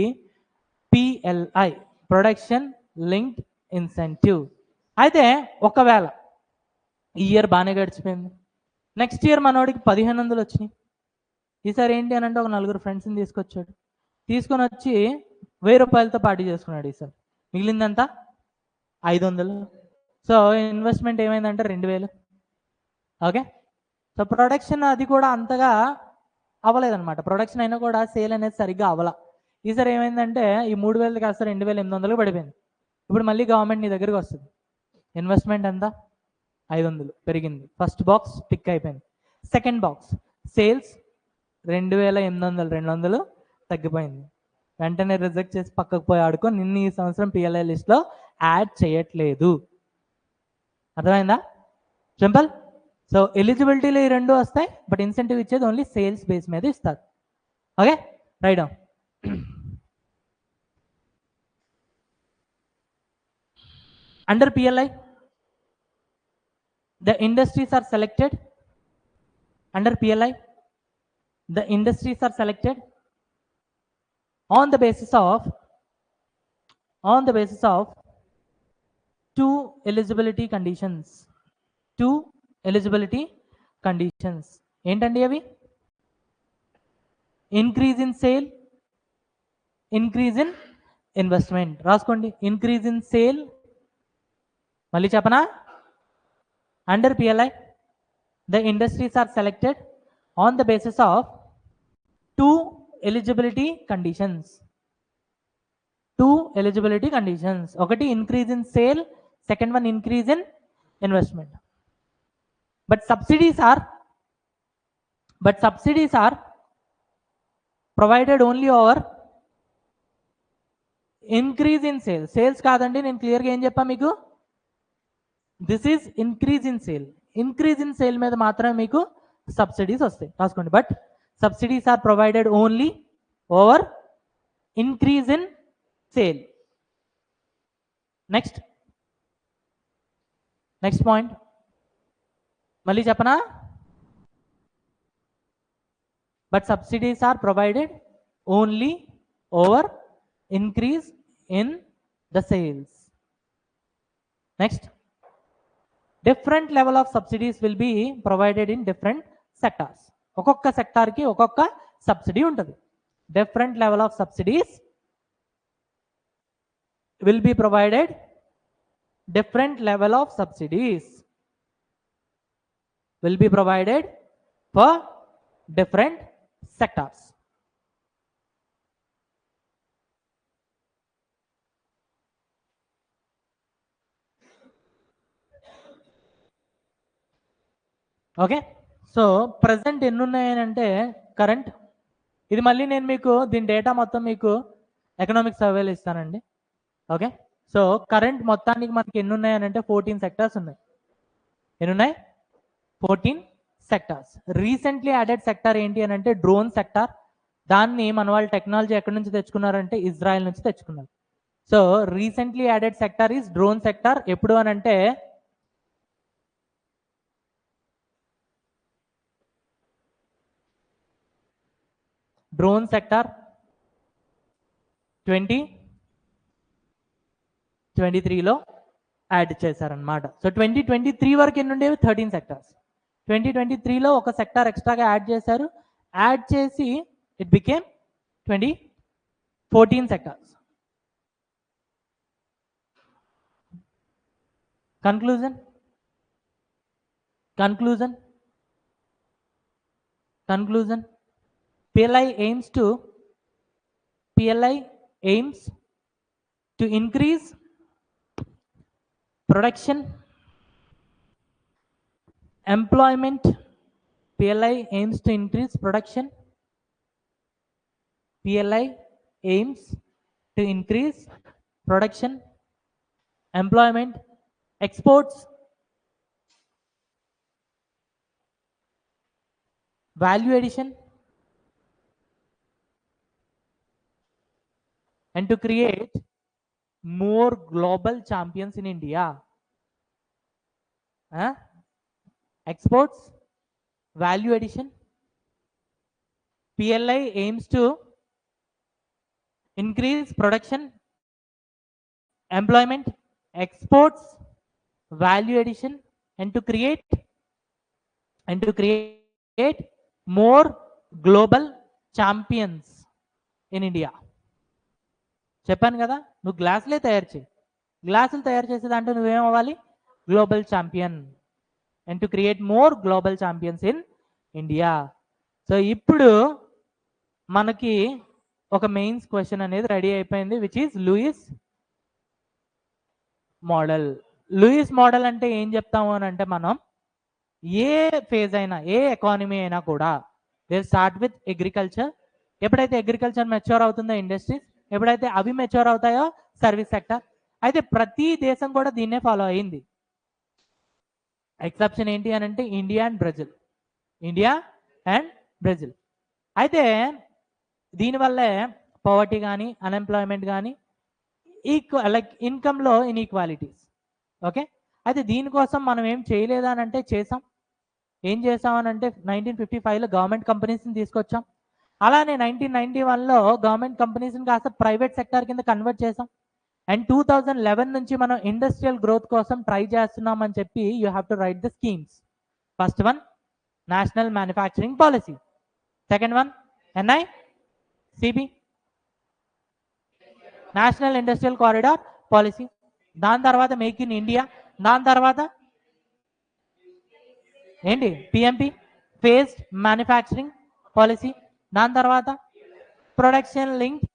PLI, ప్రొడక్షన్ లింక్డ్ ఇన్సెంటివ్. అయితే ఒకవేళ ఈ ఇయర్ బాగానే గడిచిపోయింది, నెక్స్ట్ ఇయర్ మనోడికి 1500 వచ్చినాయి. ఈసారి ఏంటి అని అంటే ఒక 4 ఫ్రెండ్స్ని తీసుకొచ్చాడు, తీసుకొని వచ్చి 1000 రూపాయలతో పార్టీ చేసుకున్నాడు. ఈసారి మిగిలిందంతా 500. సో ఇన్వెస్ట్మెంట్ ఏమైందంటే 2000. ఓకే, సో ప్రొడక్షన్ అది కూడా అంతగా అవ్వలేదన్నమాట. ప్రొడక్షన్ అయినా కూడా సేల్ అనేది సరిగ్గా అవ్వాల. ఈసారి ఏమైందంటే ఈ 3000 కాస్త 2800 పడిపోయింది. ఇప్పుడు మళ్ళీ గవర్నమెంట్ నీ దగ్గరికి వస్తుంది, ఇన్వెస్ట్మెంట్ ఎంత? 500 పెరిగింది. ఫస్ట్ బాక్స్ టిక్ అయిపోయింది. సెకండ్ బాక్స్ సేల్స్ 2800, 200 తగ్గిపోయింది. వెంటనే రిజెక్ట్ చేసి పక్కకు పోయి ఆడుకో, నిన్న ఈ సంవత్సరం PLI లిస్ట్లో యాడ్ చేయట్లేదు. అర్థమైందా? సింపుల్. సో ఎలిజిబిలిటీలో ఈ 2 వస్తాయి, బట్ ఇన్సెంటివ్ ఇచ్చేది ఓన్లీ సేల్స్ బేస్ మీద ఇస్తారు. Okay, right down. Under PLI, the industries are selected. Under PLI, the industries are selected on the basis of 2 eligibility conditions. 2 eligibility conditions. ఏంటండి అవి? Increase in sale, increase in investment. రాసుకోండి, increase in sale. మళ్ళీ చెప్పనా? Under PLI, the industries are selected on the basis of 2 eligibility conditions. 2 eligibility conditions. ఒకటి increase in sale, second one increase in investment. But subsidies are provided only over increase in sale. Sales కాదండి, నేను క్లియర్గా ఏం చెప్పా మీకు? This is increase in sale. Increase in sale మీద మాత్రమే మీకు సబ్సిడీస్ వస్తాయి. రాసుకోండి, but subsidies are provided only over increase in sale. Next point మళ్ళీ చెప్పనా? But subsidies are provided only over increase in the sales. Next, different level of subsidies will be provided in different sectors. ఒక్కొక్క sector కి ఒక్కొక్క subsidy ఉంటుంది. Different level of subsidies will be provided. Different level of subsidies will be provided for different sectors. Okay, so present ఎన్ని ఉన్నాయనంటే current, ఇది మళ్ళీ నేను మీకు దీని డేటా మొత్తం మీకు ఎకనామిక్ సర్వేలో ఇస్తానండి. ఓకే, సో కరెంట్ మొత్తానికి మనకి ఎన్ని ఉన్నాయనంటే 14 సెక్టార్స్ ఉన్నాయి. ఎన్ని ఉన్నాయి? 14 సెక్టార్స్. రీసెంట్లీ యాడెడ్ సెక్టార్ ఏంటి అని అంటే డ్రోన్ సెక్టార్. దాన్ని మన వాళ్ళు టెక్నాలజీ ఎక్కడి నుంచి తెచ్చుకున్నారంటే ఇజ్రాయెల్ నుంచి తెచ్చుకున్నారు. So recently added sector is drone sector. ఎప్పుడు అని అంటే డ్రోన్ సెక్టార్ 2023లో యాడ్ చేశారనమాట. సో 2023 వరకు ఎన్ని ఉండేవి? 13 సెక్టార్స్. 2023లో ఒక సెక్టార్ ఎక్స్ట్రాగా యాడ్ చేశారు. యాడ్ చేసి it became 14 sectors. Conclusion. PLI aims to increase production, employment. PLI aims to increase production. PLI aims to increase production, employment, exports, value addition, and to create more global champions in India. Exports, value addition. PLI aims to increase production, employment, exports, value addition, and to create more global champions in India. చెప్పాను కదా, నువ్వు గ్లాసులే తయారు చేయి. గ్లాసులు తయారు చేసేదాంట్లో నువ్వేం అవ్వాలి? Global champion. And to create more global champions in India. So ఇప్పుడు మనకి ఒక మెయిన్స్ క్వశ్చన్ అనేది రెడీ అయిపోయింది, which is Lewis model. Lewis model అంటే ఏం చెప్తాము అని అంటే, మనం ఏ ఫేజ్ అయినా, ఏ ఎకానమీ అయినా కూడా దే స్టార్ట్ విత్ అగ్రికల్చర్. ఎప్పుడైతే అగ్రికల్చర్ మెచ్యూర్ అవుతుందో ఇండస్ట్రీస్, ఎప్పుడైతే అవి మెచ్యూర్ అవుతాయో సర్వీస్ సెక్టర్. అయితే ప్రతి దేశం కూడా దీన్నే ఫాలో అయింది. ఎక్సెప్షన్ ఏంటి అని అంటే ఇండియా అండ్ బ్రెజిల్. అయితే దీనివల్లే పవర్టీ కానీ, అన్ఎంప్లాయ్మెంట్ కానీ, లైక్ ఇన్కమ్లో ఇన్ఈక్వాలిటీస్. ఓకే, అయితే దీనికోసం మనం ఏం చేయలేదా అని అంటే చేసాం. ఏం చేసామనంటే 1955లో గవర్నమెంట్ కంపెనీస్ని తీసుకొచ్చాం. అలానే 1991లో గవర్నమెంట్ కంపెనీస్ని కాస్త ప్రైవేట్ సెక్టార్ కింద కన్వర్ట్ చేసాం. అండ్ 2011 నుంచి మనం ఇండస్ట్రియల్ గ్రోత్ కోసం ట్రై చేస్తున్నామని చెప్పి you have to right the schemes. First one national manufacturing policy, second one NICP national industrial corridor policy, దాని తర్వాత మేక్ ఇన్ ఇండియా, దాని తర్వాత ఏంటి PMP ఫేస్డ్ మ్యానుఫ్యాక్చరింగ్ పాలసీ, దాని తర్వాత ప్రొడక్షన్ లింక్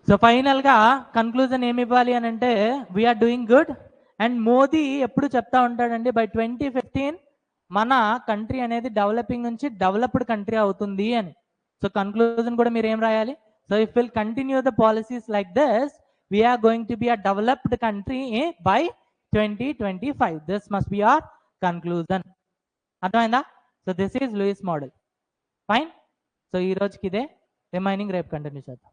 సో ఫైనల్గా కన్క్లూజన్ ఏమి ఇవ్వాలి అని అంటే, we are doing good. And Modi ఎప్పుడు చెప్తా ఉంటాడండి, బై 2015 మన కంట్రీ అనేది డెవలపింగ్ నుంచి డెవలప్డ్ కంట్రీ అవుతుంది అని. సో కన్క్లూజన్ కూడా మీరు ఏం రాయాలి? So if will continue the policies like this, we're going to be a developed country by 2025. This must be our conclusion. అర్థమైందా? So this is Lewis model. Fine. So ఈ రోజుకి ఇదే, రిమైనింగ్ రేపు continue చేద్దాం.